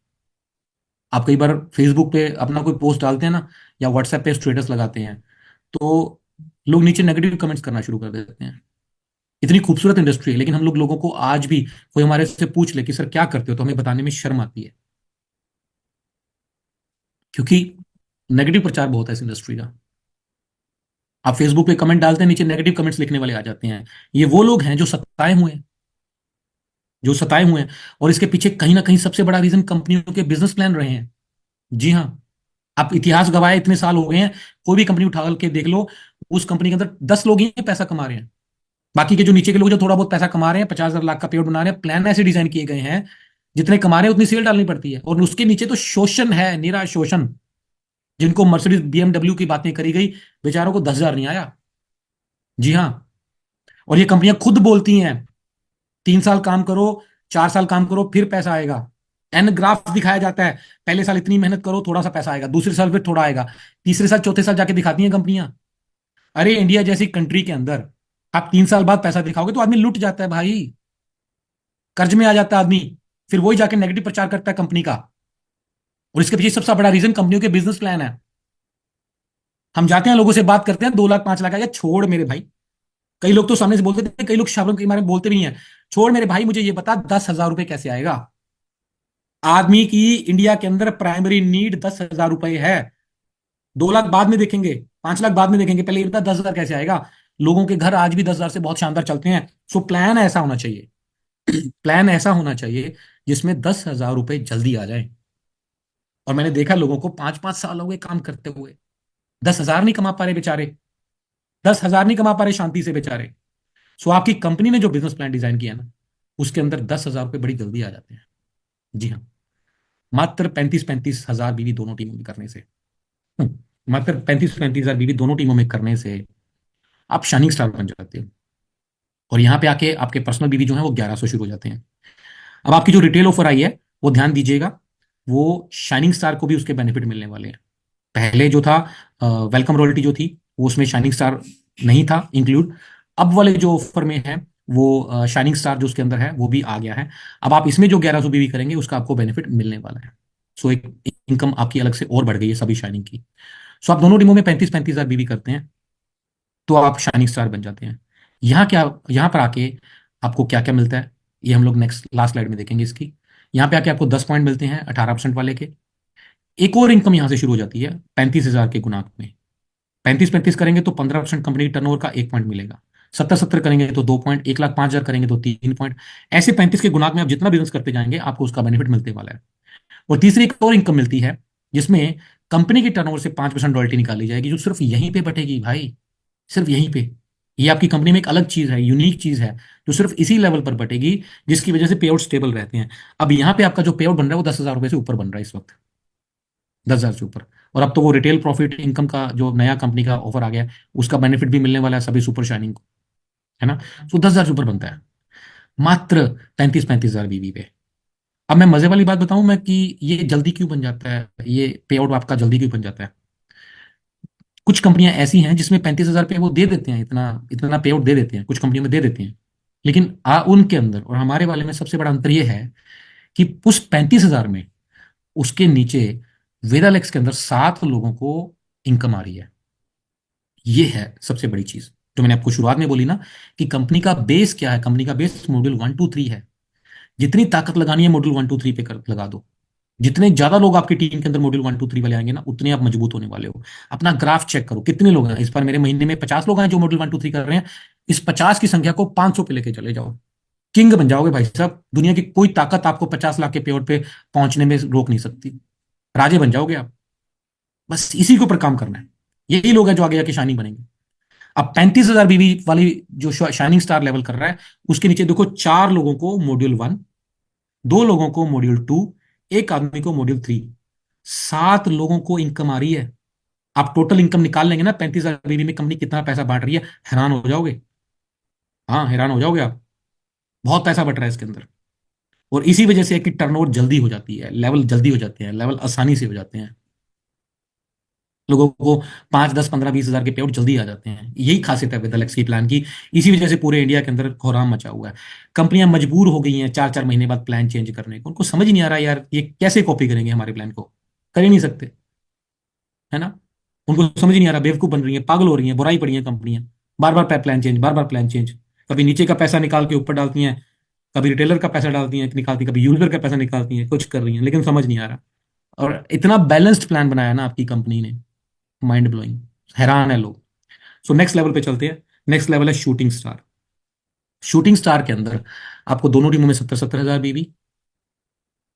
आप कई बार फेसबुक पे अपना कोई पोस्ट डालते हैं ना, या व्हाट्सएप पे स्टेटस लगाते हैं, तो लोग नीचे नेगेटिव कमेंट्स करना शुरू कर देते हैं। इतनी खूबसूरत इंडस्ट्री है, लेकिन हम लोगों को आज भी कोई हमारे से पूछ ले कि सर क्या करते हो, तो हमें बताने में शर्म आती है, क्योंकि नेगेटिव प्रचार बहुत है इस इंडस्ट्री का। आप फेसबुक पे कमेंट डालते हैं, नीचे नेगेटिव कमेंट्स लिखने वाले आ जाते हैं। ये वो लोग हैं जो सताए हुए हैं, जो सताए हुए हैं। और इसके पीछे कहीं ना कहीं सबसे बड़ा रीजन कंपनियों के बिजनेस प्लान रहे हैं। जी हाँ, आप इतिहास गवाए, इतने साल हो गए हैं, कोई भी कंपनी उठा के देख लो, उस कंपनी के अंदर 10 लोग ही पैसा कमा रहे हैं। बाकी के जो नीचे के लोग जो थोड़ा बहुत पैसा कमा रहे हैं, 50,000 लाख का पेड़ बना रहे हैं, प्लान ऐसे डिजाइन किए गए हैं, जितने कमा रहे हैं उतनी सेल डालनी पड़ती है। और उसके नीचे तो शोषण है, निरा शोषण। जिनको मर्सिडीज बीएमडब्ल्यू की बातें करी गई, बेचारों को 10,000 नहीं आया। जी हाँ। और ये कंपनियां खुद बोलती हैं, 3 साल काम करो, 4 साल काम करो, फिर पैसा आएगा। एन ग्राफ दिखाया जाता है, पहले साल इतनी मेहनत करो, थोड़ा सा पैसा आएगा, दूसरे साल फिर थोड़ा आएगा, तीसरे साल चौथे साल जाके दिखाती हैं कंपनियां। अरे इंडिया जैसी कंट्री के अंदर आप 3 साल बाद पैसा दिखाओगे तो आदमी लुट जाता है भाई, कर्ज में आ जाता है आदमी, फिर वही जाके नेगेटिव प्रचार करता है कंपनी का। और इसके पीछे सबसे बड़ा रीजन कंपनियों के बिजनेस प्लान है। हम जाते हैं लोगों से बात करते हैं, 2 लाख 5 लाख आएगा, छोड़ मेरे भाई। कई लोग तो सामने से बोलते थे, कई लोग शब्द के बारे में बोलते भी नहीं है, छोड़ मेरे भाई मुझे ये बता 10,000 रुपए कैसे आएगा। आदमी की इंडिया के अंदर प्राइमरी नीड 10,000 रुपए है। 2 लाख बाद में देखेंगे, 5 लाख बाद में देखेंगे, पहले ये बता 10,000 कैसे आएगा। लोगों के घर आज भी 10,000 से बहुत शानदार चलते हैं। सो प्लान ऐसा होना चाहिए, प्लान ऐसा होना चाहिए जिसमें 10,000 रुपए जल्दी आ जाए। और मैंने देखा लोगों को 5-5 साल हो गए काम करते हुए, 10,000 नहीं कमा पा रहे बेचारे, 10,000 नहीं कमा पा रहे शांति से बेचारे। सो आपकी कंपनी ने जो बिजनेस प्लान डिजाइन किया ना, उसके अंदर 10,000 रुपए बड़ी जल्दी आ जाते हैं। जी हाँ, मात्र 35-35 हजार बीवी दोनों टीमों में करने से, मात्र 35-35 हजार बीवी दोनों टीमों में करने से आप शाइनिंग स्टार बन जाते हो। और यहाँ पे आके आपके पर्सनल बीवी जो है वो 1,100 शुरू हो जाते हैं। अब आपकी जो रिटेल ऑफर आई है वो ध्यान दीजिएगा, वो शाइनिंग स्टार को भी उसके बेनिफिट मिलने वाले हैं। पहले जो था वेलकम रॉयल्टी जो थी, वो उसमें शाइनिंग स्टार नहीं था इंक्लूड। अब वाले जो ऑफर में है वो शाइनिंग स्टार जो उसके अंदर है वो भी आ गया है। अब आप इसमें जो 1,100 बीवी करेंगे उसका आपको बेनिफिट मिलने वाला है। सो एक इनकम आपकी अलग से और बढ़ गई है सभी शाइनिंग की। सो आप दोनों टीमों में 35-35 हजार बीवी करते हैं तो आप शाइनिंग स्टार बन जाते हैं। यहाँ क्या, यहाँ पर आके आपको क्या क्या मिलता है, ये हम लोग नेक्स्ट लास्ट स्लाइड में देखेंगे इसकी। यहाँ पे आके आपको 10 पॉइंट मिलते हैं 18% वाले के। एक और इनकम यहाँ से शुरू हो जाती है 35,000 के गुणांक में। 35-35 करेंगे तो 15% कंपनी टर्नओवर का 1 पॉइंट मिलेगा। 70-70 करेंगे तो 2 पॉइंट, 1,05,000 करेंगे तो 3 पॉइंट। ऐसे 35 के गुणांक में आप जितना बिजनेस करते जाएंगे आपको उसका बेनिफिट मिलते वाला है। और तीसरी एक और इनकम मिलती है जिसमें कंपनी की टर्नओवर से 5% रॉयल्टी निकाली जाएगी, जो सिर्फ यहीं पे बटेगी भाई, सिर्फ यहीं पे। ये आपकी कंपनी में एक अलग चीज है, यूनिक चीज है, जो सिर्फ इसी लेवल पर बटेगी, जिसकी वजह से पे आउट स्टेबल रहते हैं। अब यहाँ पे आपका जो पे आउट बन रहा है वो 10,000 रुपए से ऊपर बन रहा है इस वक्त, 10,000 से ऊपर। और अब तो वो रिटेल प्रॉफिट इनकम का जो नया कंपनी का ऑफर आ गया है उसका बेनिफिट भी मिलने वाला है सभी सुपर शाइनिंग को, है ना। तो 10,000 से ऊपर बनता है मात्र 35-35 हजार बीवी पे। अब मैं मजे वाली बात बताऊं मैं कि ये जल्दी क्यों बन जाता है, ये पे आउट आपका जल्दी क्यों बन जाता है। कुछ कंपनियां ऐसी हैं जिसमें 35,000 पे वो दे देते हैं, इतना इतना पे आउट दे देते हैं, कुछ कंपनियों में दे देते हैं। लेकिन उनके अंदर और हमारे वाले में सबसे बड़ा अंतर ये है कि उस 35,000 में उसके नीचे वेदालेक्स के अंदर 7 लोगों को इनकम आ रही है। ये है सबसे बड़ी चीज जो मैंने आपको शुरुआत में बोली ना, कि कंपनी का बेस क्या है। कंपनी का बेस मॉड्यूल 1 2 3 है। जितनी ताकत लगानी है मॉड्यूल 1 2 3 पे लगा दो। जितने ज्यादा लोग आपकी टीम के अंदर मॉड्यूल 1 2 3 वाले आएंगे ना, उतने आप मजबूत होने वाले हो। अपना ग्राफ चेक करो, कितने लोग हैं इस बार मेरे महीने में 50 लोग हैं जो मॉड्यूल 1 2 3 कर रहे हैं। इस 50 की संख्या को 500 पे लेके चले जाओ, किंग बन जाओगे भाई साहब। दुनिया की कोई ताकत आपको 50 लाख के पेड़ पे पहुंचने में रोक नहीं सकती, राजे बन जाओगे आप। बस इसी के ऊपर काम करना है। यही लोग हैं जो आगे जाके शाइनिंग बनेंगे। अब 35,000 बीवी वाली जो शाइनिंग स्टार लेवल कर रहा है, उसके नीचे देखो 4 लोगों को मॉड्यूल 1, 2 लोगों को मॉड्यूल 2, एक आदमी को मॉड्यूल 3, 7 लोगों को इनकम आ रही है। आप टोटल इनकम निकाल लेंगे ना 35,000 बीवी में कंपनी कितना पैसा बांट रही है, हैरान हो जाओगे। हाँ, हैरान हो जाओगे आप, बहुत पैसा बट रहा है इसके अंदर। और इसी वजह से है कि टर्नओवर जल्दी हो जाती है, लेवल जल्दी हो जाते हैं, लेवल आसानी से हो जाते हैं। लोगों को 5 10 15 20 हजार के पे आउट जल्दी आ जाते हैं। यही खासियत है वेदलेक्स की प्लान की। इसी वजह से पूरे इंडिया के अंदर कोहराम मचा हुआ है। कंपनियां मजबूर हो गई हैं 4 4 महीने बाद प्लान चेंज करने को। उनको समझ ही नहीं आ रहा यार ये कैसे कॉपी करेंगे हमारे प्लान को, कर ही नहीं सकते, है ना। उनको समझ ही नहीं आ रहा, बेवकूफ बन रही है, पागल हो रही है, बुराई पड़ी है कंपनियां। बार बार प्लान चेंज, बार बार प्लान चेंज। कभी नीचे का पैसा निकाल के ऊपर डालती हैं, कभी रिटेलर का पैसा डालती हैं निकालती हैं, कभी यूजर का पैसा निकालती हैं, कुछ कर रही हैं लेकिन समझ नहीं आ रहा। और इतना बैलेंस्ड प्लान बनाया ना आपकी कंपनी ने, माइंड ब्लोइंग, हैरान है लोग। सो नेक्स्ट लेवल पे चलते हैं। नेक्स्ट लेवल है शूटिंग स्टार। शूटिंग स्टार के अंदर आपको दोनों टीमों में 70-70 हजार बीबी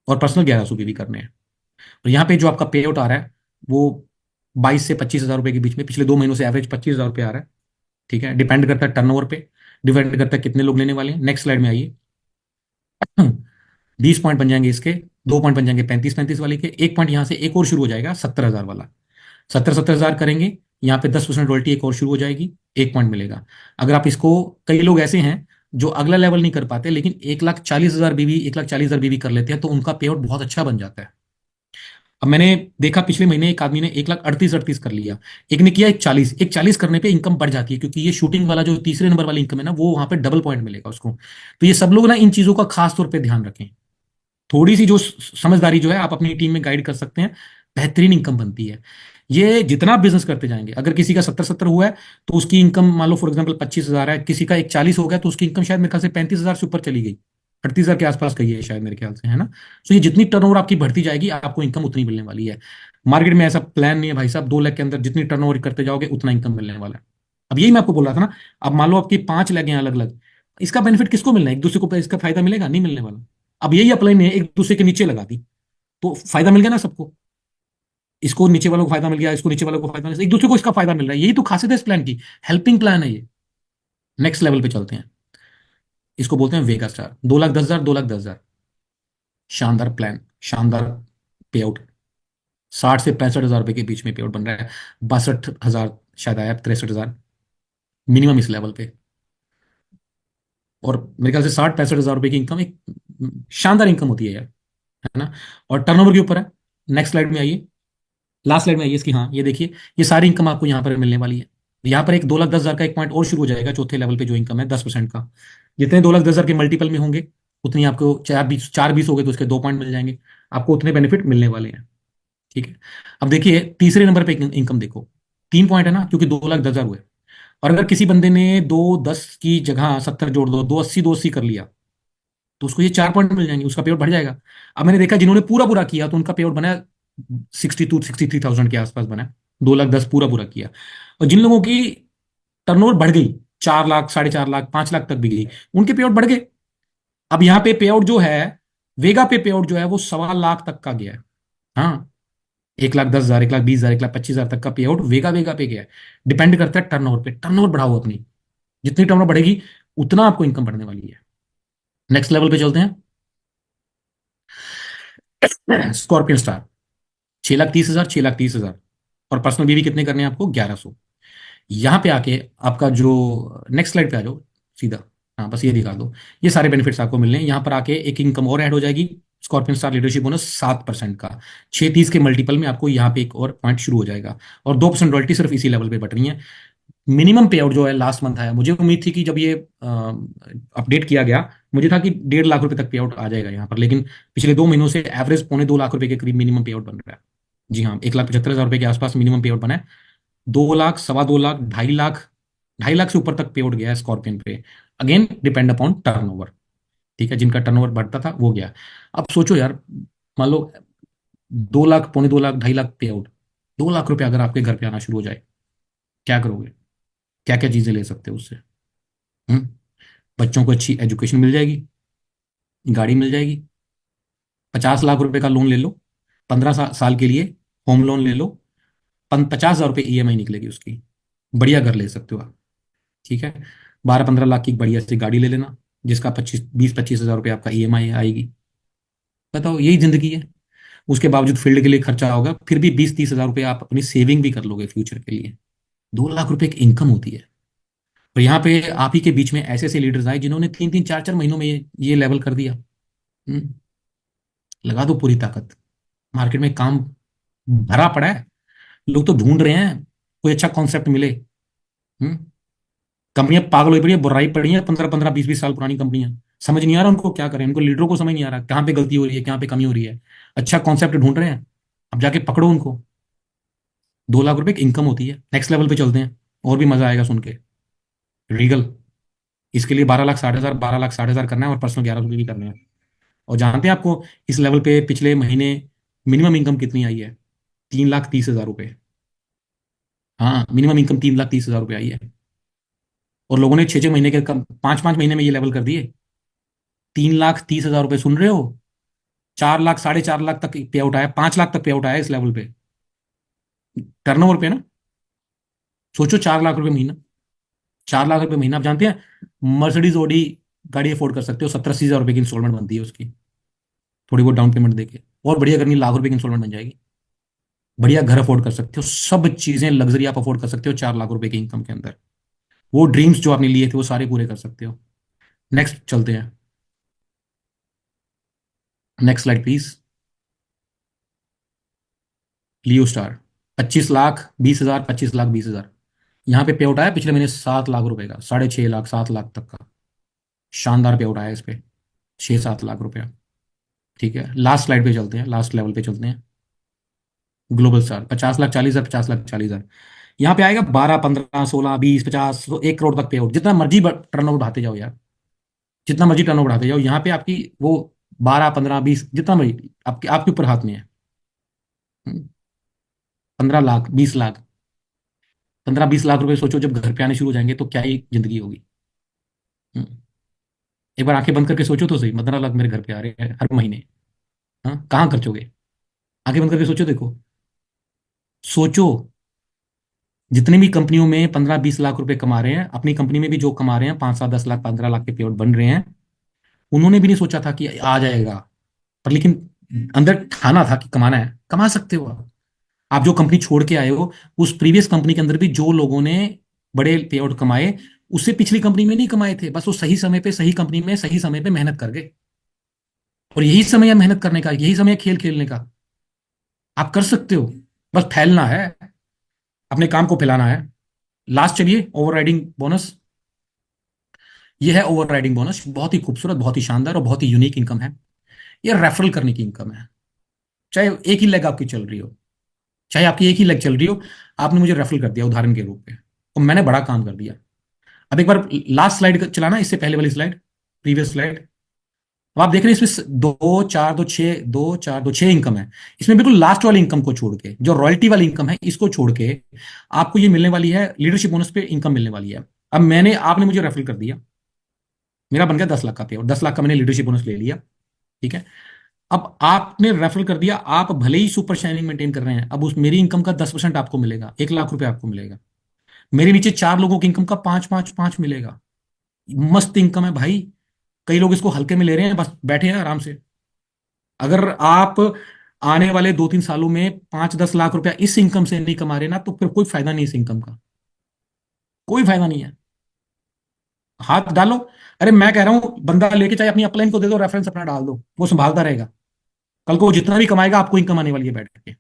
और पर्सनल 1100 बीबी करने हैं। और यहाँ पे जो आपका पे आउट आ रहा है वो 22 से 25 हजार रुपए के बीच में, पिछले 2 महीनों से एवरेज 25 हजार रुपये आ रहा है। ठीक है, डिपेंड करता है टर्नओवर पे, डिपेंड करता है कितने लोग लेने वाले हैं। नेक्स्ट स्लाइड में आइए। 20 पॉइंट बन जाएंगे इसके, 2 पॉइंट बन जाएंगे 35-35 वाले के, 1 पॉइंट यहां से एक और शुरू हो जाएगा 70 हजार वाला। 70-70 हजार करेंगे, यहाँ पे 10% रॉयल्टी एक और शुरू हो जाएगी, 1 पॉइंट मिलेगा। अगर आप इसको, कई लोग ऐसे हैं जो अगला लेवल नहीं कर पाते लेकिन 1,40,000 बीबी, 1,40,000 बीबी कर लेते हैं तो उनका पे आउट बहुत अच्छा बन जाता है। अब मैंने देखा पिछले महीने एक आदमी ने 1,38,38 कर लिया, एक ने किया 1,40, 1,40 करने पे इनकम बढ़ जाती है क्योंकि ये शूटिंग वाला जो तीसरे नंबर वाली इनकम है ना, वो वहां पे डबल पॉइंट मिलेगा उसको। तो ये सब लोग ना इन चीजों का खास तौर पे ध्यान रखें। थोड़ी सी जो समझदारी जो है आप अपनी टीम में गाइड कर सकते हैं, बेहतरीन इनकम बनती है। ये जितना बिजनेस करते जाएंगे, अगर किसी का 70-70 हुआ है तो उसकी इनकम मान लो फॉर एग्जाम्पल 25 हजार है, किसी का 1,40 हो गया तो उसकी इनकम शायद मेरे ख्याल से 35 हजार से ऊपर चली गई, 38 हजार के आसपास गई है शायद मेरे ख्याल से, है ना। तो ये जितनी टर्नओवर आपकी बढ़ती जाएगी आपको इनकम उतनी मिलने वाली है। मार्केट में ऐसा प्लान नहीं है भाई साहब, 2 लाख के अंदर जितनी टर्नओवर करते जाओगे उतना इनकम मिलने वाला है। अब यही मैं आपको बोल रहा था ना, अब मान लो आपकी 5 लैग हैं अलग अलग, इसका बेनिफिट किसको मिलना है? एक दूसरे को इसका फायदा मिलेगा? नहीं मिलने वाला। अब यही अपलाइन ने एक दूसरे के नीचे लगा दी तो फायदा मिल गया ना सबको। इसको नीचे वालों को फायदा मिल गया, इसको नीचे वालों को फायदा मिल गया, एक दूसरे को इसका फायदा मिल रहा है। यही तो खासियत है इस प्लान की, हेल्पिंग प्लान है ये। नेक्स्ट लेवल पे चलते हैं, इसको बोलते हैं वेगा स्टार। 2,10,000, 2,10,000, शानदार प्लान, शानदार पे आउट। 60 से 65 हजार रुपए के बीच में पे आउट बन रहा है। 62 हजार शायद आया, 63 हजार मिनिमम इस लेवल पे। और मेरे ख्याल से 60-65 हजार रुपए की इनकम एक शानदार इनकम होती है यार, है ना। और टर्नओवर के ऊपर है। नेक्स्ट स्लाइड में आइए, लास्ट स्लाइड में आइए इसकी। हाँ, ये देखिए, ये सारी इनकम आपको यहाँ पर मिलने वाली है। यहाँ पर एक 2,10,000 का 1 पॉइंट और शुरू हो जाएगा चौथे लेवल पे, जो इनकम है 10% का। जितने 2,10,000 के मल्टीपल में होंगे उतनी आपको, चार बीस हो गए तो उसके 2 पॉइंट मिल जाएंगे, आपको उतने बेनिफिट मिलने वाले हैं। ठीक है। अब देखिए तीसरे नंबर पे इनकम देखो, 3 पॉइंट है ना, क्योंकि 2,10,000 हुए। और अगर किसी बंदे ने 2,10 की जगह 70 जोड़ दो, 2,80 कर लिया तो उसको ये 4 पॉइंट मिल जाएंगे, उसका पे आउट बढ़ जाएगा। अब मैंने देखा जिन्होंने पूरा पूरा किया तो उनका पे आउट बना 62-63 थाउजेंड के आसपास बना, 2,10,000 पूरा पूरा किया। और जिन लोगों की टर्नओवर बढ़ गई, 4 लाख, 4.5 लाख, 5 लाख तक भी गई, उनके पे आउट बढ़ गए। अब यहाँ पे पे आउट जो है, वेगा पे पे आउट जो है वो 1,15 लाख तक का गया है। हाँ, 1,10,000, 1,20,000, 1,25,000 तक का पे आउट वेगा वेगा पे गया है। डिपेंड करता है टर्नओवर पे, टर्नओवर बढ़ाओ अपनी, जितनी टर्नओवर बढ़ेगी उतना आपको इनकम बढ़ने वाली है। नेक्स्ट लेवल पे चलते हैं, स्कॉर्पियन स्टार। 6,30,000, 6,30,000 और पर्सनल बीवी कितने करने हैं आपको? 1,100। यहाँ पे आके आपका जो, नेक्स्ट स्लाइड पे आ जाओ सीधा। हाँ, बस ये दिखा दो, ये सारे बेनिफिट्स आपको मिलने हैं। यहाँ पर आके एक इनकम और ऐड हो जाएगी, स्कॉर्पियन स्टार लीडरशिप बोनस 7% का। 6,30 के मल्टीपल में आपको यहाँ पे एक और पॉइंट शुरू हो जाएगा। और 2% रॉयल्टी सिर्फ इसी लेवल पे बट रही है। मिनिमम पे आउट जो है लास्ट मंथ आया, मुझे उम्मीद थी कि जब ये अपडेट किया गया, मुझे था कि 1,50,000 रुपए तक पे आउट आ जाएगा यहाँ पर, लेकिन पिछले 2 महीनों से एवरेज 2,25,000 रुपए के करीब मिनिमम पे आउट बन रहा है। जी हाँ, 1,75,000 रुपए के आसपास मिनिमम पे आउट बना है। 2 लाख, 2.25 लाख, 2.5 लाख, 2.5 लाख से ऊपर तक पे आउट गया है स्कॉर्पियन पे। Again depend upon turnover. ठीक है, जिनका टर्नओवर बढ़ता था वो गया। अब सोचो यार, मान लो 2 लाख, 2.25 लाख, 2.5 लाख पे आउट, 2 लाख रुपए अगर आपके घर पे आना शुरू हो जाए, क्या करोगे? क्या क्या चीजें ले सकते हो उससे? हम्म बच्चों को अच्छी एजुकेशन मिल जाएगी, गाड़ी मिल जाएगी, 50 लाख रुपए का लोन ले लो, 15 साल के लिए होम लोन ले लो, 50,000 रुपये ईएमआई निकलेगी उसकी, बढ़िया घर ले सकते हो आप। ठीक है, 12-15 लाख की एक बढ़िया सी गाड़ी ले लेना, जिसका 20-25 हजार रुपये आपका ईएमआई आएगी। बताओ, यही जिंदगी है। उसके बावजूद फील्ड के लिए खर्चा होगा, फिर भी 20-30 हजार रुपये आप अपनी सेविंग भी कर लोगे फ्यूचर के लिए। 2 लाख रुपए की इनकम होती है। और यहाँ पे आप ही के बीच में ऐसे ऐसे लीडर्स आए जिन्होंने 3-3, 4-4 महीनों में ये लेवल कर दिया। हम्म, लगा दो पूरी ताकत, मार्केट में काम भरा पड़ा है, लोग तो ढूंढ रहे हैं कोई अच्छा कॉन्सेप्ट मिले। हम्म कंपनियां पागल हुई पड़ी है, बुराई पड़ी है, 15-15, 20-20 साल पुरानी कंपनियां। समझ नहीं आ रहा उनको क्या करें, उनको लीडरों को समझ नहीं आ रहा कहाँ पे गलती हो रही है, कहाँ पे कमी हो रही है। अच्छा कॉन्सेप्ट ढूंढ रहे हैं, अब जाके पकड़ो उनको। 2 लाख रुपए की इनकम होती है। नेक्स्ट लेवल पे चलते हैं, और भी मजा आएगा सुन के। रीगल। इसके लिए 12 लाख 60,000, 12 लाख 60,000 करना है और पर्सनल 11 रुपये भी करने हैं। और जानते हैं आपको इस लेवल पे पिछले महीने मिनिमम इनकम कितनी आई है? 3,30,000 रुपये। हाँ, मिनिमम इनकम 3,30,000 रुपये आई है। और लोगों ने 6-6 महीने के कम 5-5 महीने में ये लेवल कर दिए। 3,30,000 रुपये, सुन रहे हो? 4 लाख 4.5 लाख तक पे आउट आया, 5 लाख तक पे आउट आया इस लेवल पे, टर्नओवर पे ना। सोचो 4 लाख रुपए महीना, 4 लाख रुपए महीना। आप जानते हैं मर्सिडीज ओडी गाड़ी अफोर्ड कर सकते हो, 70-80 हजार रुपए की इंस्टॉलमेंट बनती है उसकी, थोड़ी बहुत डाउन पेमेंट देके। और बढ़िया करनी, लाख रुपए की इंस्टॉलमेंट बन जाएगी। बढ़िया घर अफोर्ड कर सकते हो, सब चीजें लग्जरी आप अफोर्ड कर सकते हो 4 लाख रुपए की इनकम के अंदर। वो ड्रीम्स जो आपने लिए थे वो सारे पूरे कर सकते हो। नेक्स्ट चलते हैं, next slide please. Leo star, 25 lakh 20 हजार, 25 लाख 20 हजार। यहाँ पे पे आउट आया पिछले महीने 7 लाख रुपए का, 6.5 लाख 7 लाख तक का शानदार पे आउट आया इस पे, 6-7 लाख रुपया। ठीक है, लास्ट स्लाइड पे चलते हैं, लास्ट लेवल पे चलते हैं। ग्लोबल स्टार, 50 लाख 40 हजार, 50 लाख 40 हजार। यहाँ पे आएगा 12 15 16 20 50, 1 करोड़ तक पे आउट, जितना मर्जी टर्न ओवर बढ़ाते जाओ यार, जितना मर्जी टर्न ओवर बढ़ाते जाओ। यहाँ पे आपकी वो 12 15 20 जितना मर्जी, आपके आपके ऊपर हाथ में है। 15 लाख 20 लाख, 15-20 लाख रुपए सोचो जब घर पे आने शुरू हो जाएंगे तो क्या ही जिंदगी होगी। हम्म, एक बार आंखें बंद करके सोचो तो सही, 15 लाख मेरे घर पे आ रहे हैं हर महीने। हाँ, कहाँ खर्चोगे? आंखें बंद करके सोचो, देखो, सोचो। जितनी भी कंपनियों में 15-20 लाख रुपए कमा रहे हैं, अपनी कंपनी में भी जो कमा रहे हैं 5-7 10 लाख 15 लाख के पेआउट बन रहे हैं, उन्होंने भी नहीं सोचा था कि आ जाएगा। पर लेकिन अंदर ठाना था कि कमाना है, कमा सकते हो आप जो कंपनी छोड़ के आए हो, उस प्रीवियस कंपनी के अंदर भी जो लोगों ने बड़े पे आउट कमाए, उससे पिछली कंपनी में नहीं कमाए थे, बस वो सही समय पे सही कंपनी में सही समय पे मेहनत कर गए। और यही समय है मेहनत करने का, यही समय है खेल खेलने का। आप कर सकते हो, बस फैलना है, अपने काम को फैलाना है। लास्ट चलिए, ओवरराइडिंग बोनस। ये है ओवरराइडिंग बोनस, बहुत ही खूबसूरत, बहुत ही शानदार और बहुत ही यूनिक इनकम है। ये रेफरल करने की इनकम है। चाहे एक ही लेग आपकी चल रही हो, चाहे आपकी एक ही लेग चल रही हो, आपने मुझे रेफरल कर दिया उदाहरण के रूप में, और मैंने बड़ा काम कर दिया। अब एक बार लास्ट स्लाइड चलाना, इससे पहले वाली स्लाइड, प्रीवियस स्लाइड। अब आप देख रहे हैं इसमें 2 4 2 6 इनकम है। इसमें बिल्कुल लास्ट वाली इनकम को छोड़ के, जो रॉयल्टी वाली इनकम है, इसको छोड़ के आपको ये मिलने वाली है, लीडरशिप बोनस पे इनकम मिलने वाली है। अब आपने मुझे रेफरल कर दिया, मेरा बन गया 10 लाख का पे, और 10 लाख का मैंने लीडरशिप बोनस ले लिया। ठीक है, अब आपने रेफरल कर दिया, आप भले ही सुपर शाइनिंग मेंटेन कर रहे हैं, अब उस मेरी इनकम का 10% आपको मिलेगा, 1 लाख रुपए आपको मिलेगा। मेरे नीचे 4 लोगों की इनकम का 5-5-5 मिलेगा। मस्त इनकम है भाई। कई लोग इसको हल्के में ले रहे हैं, बस बैठे हैं आराम से। अगर आप आने वाले 2-3 सालों में 5-10 लाख रुपया इस इनकम से नहीं कमा रहे ना, तो फिर कोई फायदा नहीं इस इनकम का, कोई फायदा नहीं है। हाथ डालो। अरे मैं कह रहा हूं, बंदा लेके चाहे अपनी अपलाइन को दे दो, रेफरेंस अपना डाल दो, वो संभालता रहेगा। कल को वो जितना भी कमाएगा आपको इनकम आने वाली है बैठ के।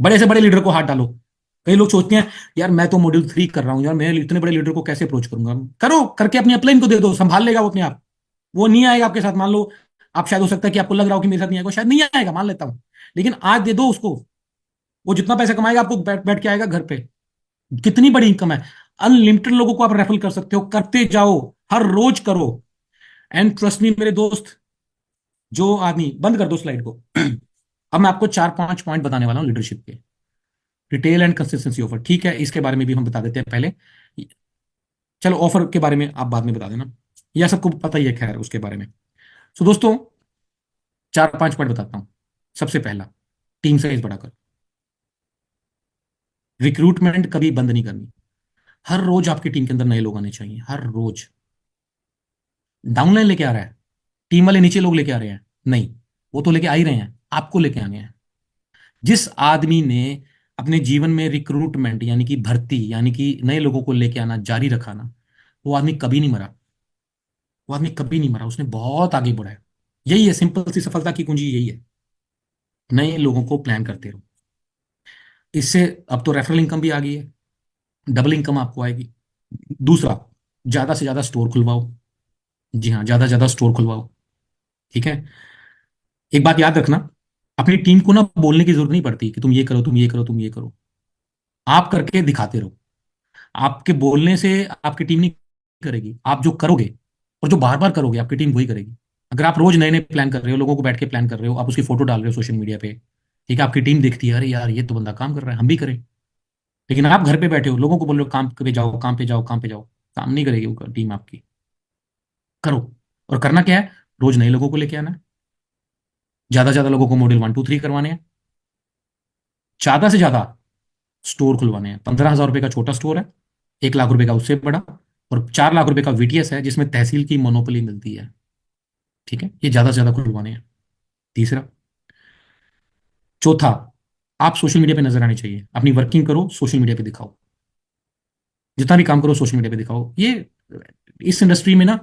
बड़े से बड़े लीडर को हाथ डालो। कई लोग सोचते हैं यार मैं तो मॉड्यूल 3 कर रहा हूं यार, मैं इतने बड़े लीडर को कैसे अप्रोच करूंगा? करो, करके अपनी अपलाइन को दे दो, संभाल लेगा वो अपने आप। वो नहीं आएगा आपके साथ, मान लो आप, शायद हो सकता है कि आपको लग रहा हो कि मेरे साथ नहीं आएगा, शायद नहीं आएगा, मान लेता हूं, लेकिन आज दे दो उसको। वो जितना पैसा कमाएगा आपको बैठ बैठ के आएगा घर पे। कितनी बड़ी इनकम है। अनलिमिटेड लोगों को आप रेफर कर सकते हो, करते जाओ, हर रोज करो। एंड ट्रस्ट मी मेरे दोस्त, जो आदमी, बंद कर दो स्लाइड को। अब मैं आपको 4-5 पॉइंट बताने वाला हूं लीडरशिप के। रिटेल एंड कंसिस्टेंसी ऑफर, ठीक है, इसके बारे में भी हम बता देते हैं पहले। चलो ऑफर के बारे में आप बाद में बता देना, यह सबको पता ही है खैर उसके बारे में। सो दोस्तों, 4-5 पॉइंट बताता हूं। सबसे पहला, टीम साइज बढ़ाकर। रिक्रूटमेंट कभी बंद नहीं करनी। हर रोज आपकी टीम के अंदर नए लोग आने चाहिए, हर रोज। डाउनलाइन लेके आ रहा है, टीम वाले नीचे लोग लेके आ रहे हैं, नहीं, वो तो लेके आ ही रहे हैं, आपको लेके आने हैं। जिस आदमी ने अपने जीवन में रिक्रूटमेंट यानी कि भर्ती यानी कि नए लोगों को लेके आना जारी रखा ना, वो आदमी कभी नहीं मरा। वो आदमी कभी नहीं मरा, उसने बहुत आगे बढ़ा है। यही है सिंपल सी सफलता की कुंजी, यही है। नए लोगों को प्लान करते रहो। इससे अब तो रेफरल इनकम भी आ गई है, डबल इनकम आपको आएगी। दूसरा, ज्यादा से ज्यादा स्टोर खुलवाओ। जी हाँ, ज्यादा से ज्यादा स्टोर खुलवाओ। ठीक है, एक बात याद रखना, अपनी टीम को ना बोलने की जरूरत नहीं पड़ती कि तुम ये करो, तुम ये करो, तुम ये करो। आप करके दिखाते रहो। आपके बोलने से आपकी टीम नहीं करेगी, आप जो करोगे और जो बार बार करोगे आपकी टीम वही करेगी। अगर आप रोज नए नए प्लान कर रहे हो, लोगों को बैठ के प्लान कर रहे हो, आप उसकी फोटो डाल रहे हो सोशल मीडिया पे, ठीक है, आपकी टीम देखती है, अरे यार ये तो बंदा काम कर रहा है, हम भी करें। लेकिन आप घर पे बैठे हो, लोगों को बोल रहे हो काम पे जाओ, काम पे जाओ, काम पे जाओ, काम नहीं करेगी वो टीम आपकी। करो। और करना क्या है, रोज नए लोगों को लेके आना है, ज्यादा से ज्यादा लोगों को मॉड्यूल 1 2 3 करवाने हैं, ज्यादा से ज्यादा स्टोर खुलवाने हैं। 15,000 रुपए का छोटा स्टोर है, 1 लाख रुपए का उससे बड़ा, और 4 लाख रुपए का वीटीएस है जिसमें तहसील की मोनोपोली मिलती है। ठीक है, ये ज्यादा से ज्यादा खुलवाने हैं। तीसरा। चौथा, आप सोशल मीडिया पे नजर आनी चाहिए, अपनी वर्किंग करो, सोशल मीडिया पे दिखाओ, जितना भी काम करो सोशल मीडिया पे दिखाओ। ये इस इंडस्ट्री में ना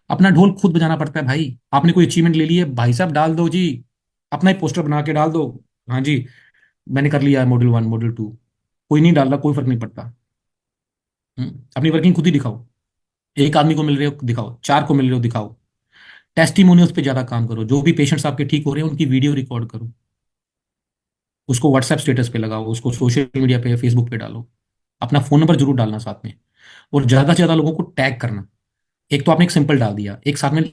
अपना ढोल खुद बजाना पड़ता है भाई। आपने कोई अचीवमेंट ले ली है, भाई साहब डाल दो जी, अपना ही पोस्टर बना के डाल दो। हाँ जी, मैंने कर लिया है मॉड्यूल 1 मॉड्यूल 2। कोई नहीं डाल रहा, कोई फर्क नहीं पड़ता। अपनी वर्किंग खुद ही दिखाओ। एक आदमी को मिल रहे हो दिखाओ, 4 को मिल रहे हो दिखाओ। टेस्टिमोनियल्स पे ज्यादा काम करो, जो भी पेशेंट्स आपके ठीक हो रहे हैं उनकी वीडियो रिकॉर्ड करो, उसको व्हाट्सएप स्टेटस पे लगाओ, उसको सोशल मीडिया पे फेसबुक पे डालो। अपना फोन नंबर जरूर डालना साथ में, और ज्यादा से ज्यादा लोगों को टैग करना। एक तो आपने एक सिंपल डाल दिया, एक साथ में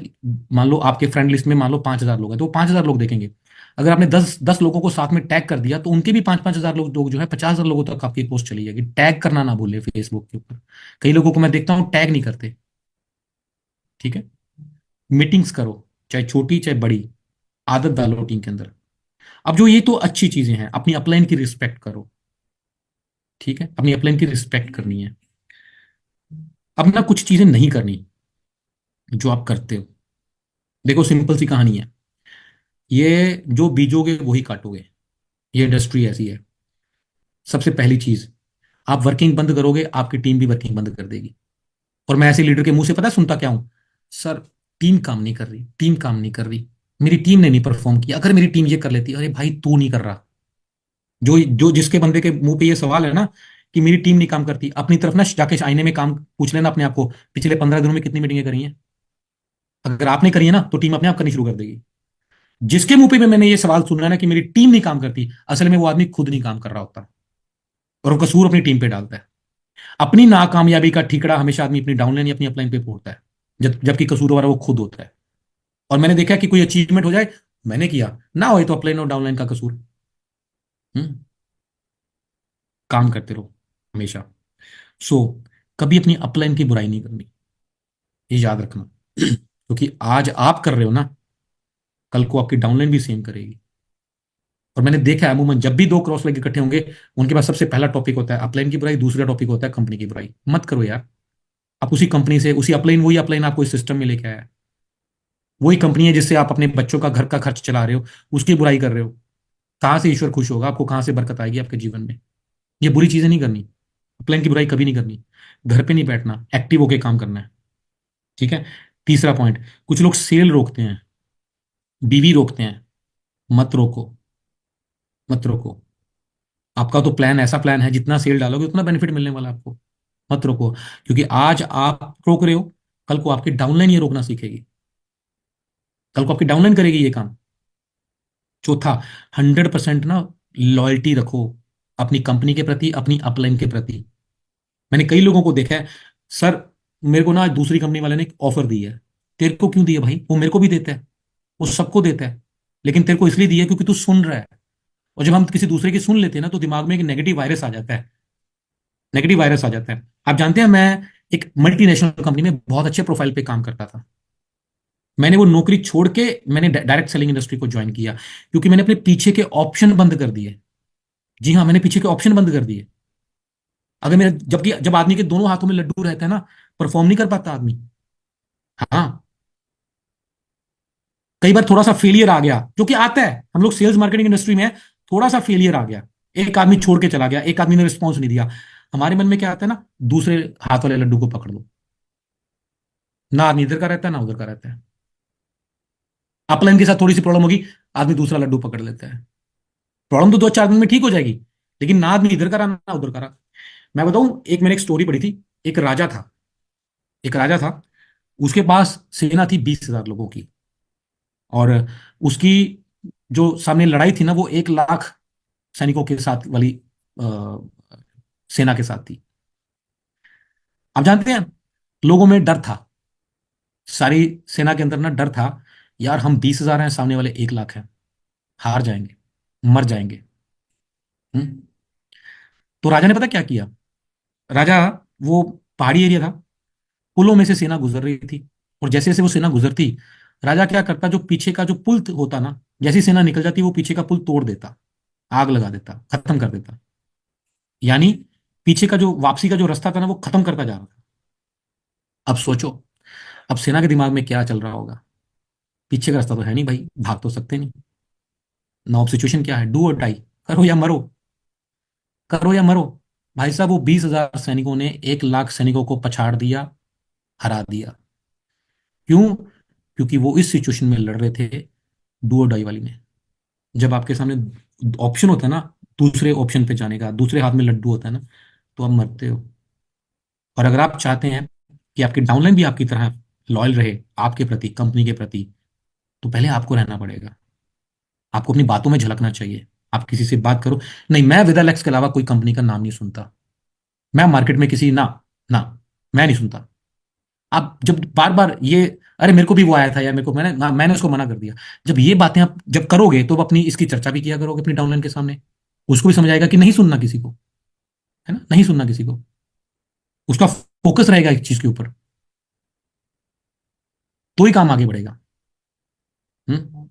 मान लो आपके फ्रेंड लिस्ट में मान लो 5,000 लोग हैं, तो 5,000 लोग देखेंगे। अगर आपने 10 10 लोगों को साथ में टैग कर दिया तो उनके भी 5 5 हजार लोग जो है 50,000 लोगों तक आपकी पोस्ट चली जाएगी। टैग करना ना भूले फेसबुक के ऊपर। कई लोगों को मैं देखता हूँ टैग नहीं करते। ठीक है। मीटिंग्स करो, चाहे छोटी चाहे बड़ी, आदत डालो टीम के अंदर। अब जो ये तो अच्छी चीजें हैं, अपनी अपलाइन की रिस्पेक्ट करो। ठीक है, अपनी अपलाइन की रिस्पेक्ट करनी है। अब ना कुछ चीजें नहीं करनी जो आप करते हो। देखो सिंपल सी कहानी है, ये जो बीजोगे वही काटोगे, ये इंडस्ट्री ऐसी है। सबसे पहली चीज, आप वर्किंग बंद करोगे, आपकी टीम भी वर्किंग बंद कर देगी। और मैं ऐसे लीडर के मुंह से पता है सुनता क्या हूं? सर, टीम काम नहीं कर रही, टीम काम नहीं कर रही, मेरी टीम ने नहीं परफॉर्म किया, अगर मेरी टीम ये कर लेती। अरे भाई तू नहीं कर रहा। जो जो जिसके बंदे के मुंह पे ये सवाल है ना कि मेरी टीम नहीं काम करती, अपनी तरफ ना जाके आईने में काम पूछ लेना अपने आप को, पिछले 15 दिनों में कितनी मीटिंगें करी हैं। अगर आपने करी है ना तो टीम अपने आप करनी शुरू कर देगी। जिसके मुंह पे भी मैंने ये सवाल सुना है ना कि मेरी टीम नहीं काम करती, असल में वो आदमी खुद नहीं काम कर रहा होता, और वो कसूर अपनी टीम पे डालता है। अपनी नाकामयाबी का ठीकरा हमेशा आदमी अपनी डाउनलाइन या अपनी अपलाइन पे फोड़ता है, जबकि कसूर वाला वो खुद होता है। और मैंने देखा कि कोई अचीवमेंट हो जाए, मैंने किया ना हो तो अपलाइन और डाउनलाइन का कसूर। हम्म काम करते रहो हमेशा। सो कभी अपनी अपलाइन की बुराई नहीं करनी, ये याद रखना। क्योंकि आज आप कर रहे हो ना, कल को आपकी डाउनलाइन भी सेम करेगी। और मैंने देखा है अमूमन जब भी दो क्रॉस लेग इकट्ठे होंगे, उनके पास सबसे पहला टॉपिक होता है अपलाइन की बुराई, दूसरा टॉपिक होता है कंपनी की बुराई। मत करो यार। आप उसी कंपनी से उसी अपलाइन, वही अपलाइन आपको इस सिस्टम में लेके आया है, वही कंपनी है जिससे आप अपने बच्चों का घर का खर्च चला रहे हो, उसकी बुराई कर रहे हो। कहां से ईश्वर खुश होगा, आपको कहां से बरकत आएगी आपके जीवन में? ये बुरी चीजें नहीं करनी, अपलाइन की बुराई कभी नहीं करनी। घर पे नहीं बैठना, एक्टिव होके काम करना है। ठीक है। तीसरा पॉइंट, कुछ लोग सेल रोकते हैं, बीवी रोकते हैं। मत रोको, मत रोको। आपका तो प्लान ऐसा प्लान है, जितना सेल डालोगे उतना बेनिफिट मिलने वाला है आपको। मत रोको, क्योंकि आज आप रोक रहे हो, कल को आपकी डाउनलाइन ये रोकना सीखेगी, कल को आपकी डाउनलाइन करेगी ये काम। चौथा, 100% ना लॉयल्टी रखो अपनी कंपनी के प्रति, अपनी अपलाइन के प्रति। मैंने कई लोगों को देखा है, सर मेरे को ना आज दूसरी कंपनी वाले ने एक ऑफर दी है। तेरे को क्यों दी है भाई? वो मेरे को भी देता है, वो सबको देता है, लेकिन तेरे को इसलिए दी है क्योंकि तू सुन रहा है। और जब हम किसी दूसरे की सुन लेते हैं ना तो दिमाग में एक नेगेटिव वायरस आ जाता है, नेगेटिव वायरस आ जाता है। आप जानते हैं, मैं एक मल्टीनेशनल कंपनी में बहुत अच्छे प्रोफाइल पे काम करता था। मैंने वो नौकरी छोड़ के मैंने डायरेक्ट सेलिंग इंडस्ट्री को ज्वाइन किया, क्योंकि मैंने अपने पीछे के ऑप्शन बंद कर दिए। जी हाँ, मैंने पीछे के ऑप्शन बंद कर दिए। अगर मेरे जबकि जब आदमी के दोनों हाथों में लड्डू रहता है ना, परफॉर्म नहीं कर पाता आदमी। हाँ, कई बार थोड़ा सा फेलियर आ गया, जो कि आता है, हम लोग सेल्स मार्केटिंग इंडस्ट्री में हैं, थोड़ा सा फेलियर आ गया, एक आदमी छोड़ के चला गया, एक आदमी ने रिस्पॉन्स नहीं दिया, हमारे मन में क्या आता है ना, दूसरे हाथ वाले लड्डू को पकड़ लो। ना आदमी इधर का रहता है ना उधर का रहता है। अपलाइन के साथ थोड़ी सी प्रॉब्लम होगी, आदमी दूसरा लड्डू पकड़ लेता है। प्रॉब्लम तो 2 4 दिन में ठीक हो जाएगी, लेकिन ना आदमी इधर का रहा ना उधर का रहा। मैं बताऊं, एक मैंने एक स्टोरी पढ़ी थी। एक राजा था, एक राजा था, उसके पास सेना थी 20,000 लोगों की। और उसकी जो सामने लड़ाई थी ना, वो 1 लाख सैनिकों के साथ वाली अ, सेना के साथ थी। आप जानते हैं, लोगों में डर था, सारी सेना के अंदर ना डर था, यार हम 20,000 हैं, सामने वाले 1 लाख हैं, हार जाएंगे, मर जाएंगे। हम्म? तो राजा ने पता क्या किया? राजा, वो पहाड़ी एरिया था, पुलों में से सेना गुजर रही थी, और जैसे जैसे वो सेना गुजरती, राजा क्या करता, जो पीछे का जो पुल होता ना, जैसी सेना निकल जाती वो पीछे का पुल तोड़ देता, आग लगा देता, खत्म कर देता। यानी पीछे का जो वापसी का जो रास्ता था ना, वो खत्म करता जा रहा था। अब सोचो, अब सेना के दिमाग में क्या चल रहा होगा? पीछे का रास्ता तो है नहीं भाई, भाग तो सकते नहीं। नाउ सिचुएशन क्या है? डू और डाई, करो या मरो, करो या मरो। भाई साहब, वो 20,000 सैनिकों ने 1 लाख सैनिकों को पछाड़ दिया, हरा दिया। क्यों? क्योंकि वो इस सिचुएशन में लड़ रहे थे डू और डाई वाली में। जब आपके सामने ऑप्शन होता है ना, दूसरे ऑप्शन पे जाने का, दूसरे हाथ में लड्डू होता है ना, तो आप मरते हो। और अगर आप चाहते हैं कि आपकी डाउनलाइन भी आपकी तरह लॉयल रहे आपके प्रति, कंपनी के प्रति, तो पहले आपको रहना पड़ेगा। आपको अपनी बातों में झलकना चाहिए। आप किसी से बात करो, नहीं मैं विदालेक्स के अलावा कोई कंपनी का नाम नहीं सुनता, मैं मार्केट में किसी ना, ना, मैं नहीं सुनता। आप जब बार बार ये, अरे मेरे को भी वो आया था यार, मेरे को, मैंने उसको मना कर दिया, जब ये बातें आप जब करोगे तो आप अपनी इसकी चर्चा भी किया करोगे अपनी डाउनलाइन के सामने। उसको भी समझ आएगा कि नहीं सुनना किसी को, है ना, नहीं सुनना किसी को। उसका फोकस रहेगा एक चीज के ऊपर, तो ही काम आगे बढ़ेगा। हम्म?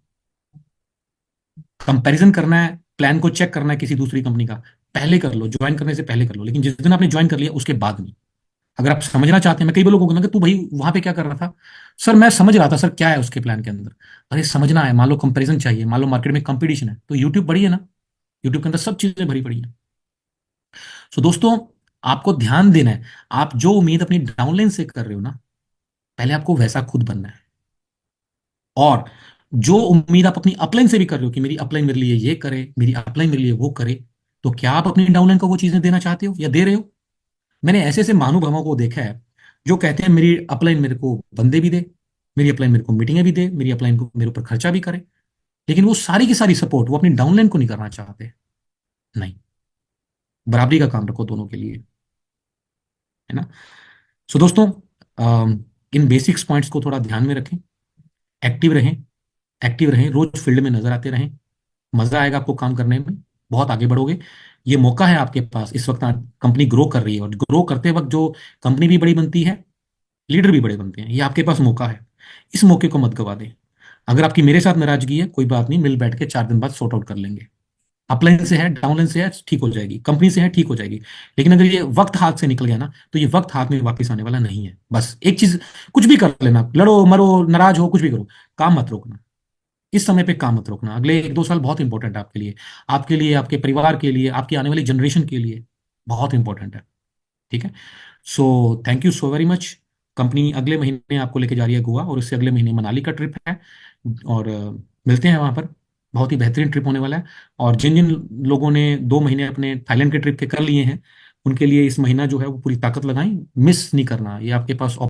कंपैरिजन करना है, प्लान को चेक करना है किसी दूसरी कंपनी का, पहले कर लो, ज्वाइन करने से पहले कर लो, लेकिन जिस दिन आपने ज्वाइन कर लिया उसके बाद नहीं। अगर आप समझना चाहते हैं, मैं कई बार लोगों को कहूंगा कि तू भाई वहां पे क्या कर रहा था? सर मैं समझ रहा था सर, क्या है उसके प्लान के अंदर? अरे समझना है, मान लो कंपैरिजन चाहिए, मान लो मार्केट में कंपटीशन है, तो यूट्यूब बड़ी है ना, यूट्यूब के अंदर सब चीजें भरी पड़ी है। सो दोस्तों, आपको ध्यान देना है, आप जो उम्मीद अपनी डाउनलाइन से कर रहे हो ना, पहले आपको वैसा खुद बनना है। और जो उम्मीद आप अपनी अपलाइन से भी कर रहे हो कि मेरी अपलाइन मेरे लिए ये करे, मेरी अपलाइन मेरे लिए वो करे, तो क्या आप अपनी डाउनलाइन को वो चीजें देना चाहते हो या दे रहे हो? मैंने ऐसे ऐसे महानुभावों को देखा है जो कहते हैं मेरी अपलाइन मेरे को बंदे भी दे, मेरी अपलाइन मेरे को मीटिंगें भी दे, मेरी अपलाइन को मेरे ऊपर खर्चा भी करे, लेकिन वो सारी की सारी सपोर्ट वो अपनी डाउनलाइन को नहीं करना चाहते। नहीं, बराबरी का काम रखो दोनों के लिए, है ना। सो दोस्तों, इन बेसिक्स पॉइंट्स को थोड़ा ध्यान में रखें, एक्टिव रहें, एक्टिव रहें, रोज फील्ड में नजर आते रहें, मजा आएगा आपको काम करने में, बहुत आगे बढ़ोगे। ये मौका है आपके पास इस वक्त, कंपनी ग्रो कर रही है, और ग्रो करते वक्त जो कंपनी भी बड़ी बनती है, लीडर भी बड़े बनते हैं, ये आपके पास मौका है, इस मौके को मत गवा दें। अगर आपकी मेरे साथ नाराजगी है, कोई बात नहीं, मिल बैठ के 4 दिन बाद सॉर्ट आउट कर लेंगे। अपलाइन से है, डाउनलाइन से है, ठीक हो जाएगी, कंपनी से है, ठीक हो जाएगी। लेकिन अगर ये वक्त हाथ से निकल गया ना, तो ये वक्त हाथ में वापस आने वाला नहीं है। बस एक चीज, कुछ भी कर लेना, लड़ो मरो नाराज हो कुछ भी करो, काम मत रोकना, इस समय पे काम मत रोकना। अगले 1-2 साल बहुत इंपॉर्टेंट है आपके लिए, आपके लिए, आपके परिवार के लिए, आपकी आने वाली जनरेशन के लिए बहुत इंपॉर्टेंट है। ठीक है। So thank you so very much. Company अगले महीने आपको लेके जा रही है गोवा, और उससे अगले महीने मनाली का ट्रिप है, और मिलते हैं वहां पर। बहुत ही बेहतरीन ट्रिप होने वाला है। और जिन जिन लोगों ने 2 महीने अपने थाईलैंड के ट्रिप के कर लिए हैं, उनके लिए इस महीना जो है वो पूरी ताकत लगाएं, मिस नहीं करना, ये आपके पास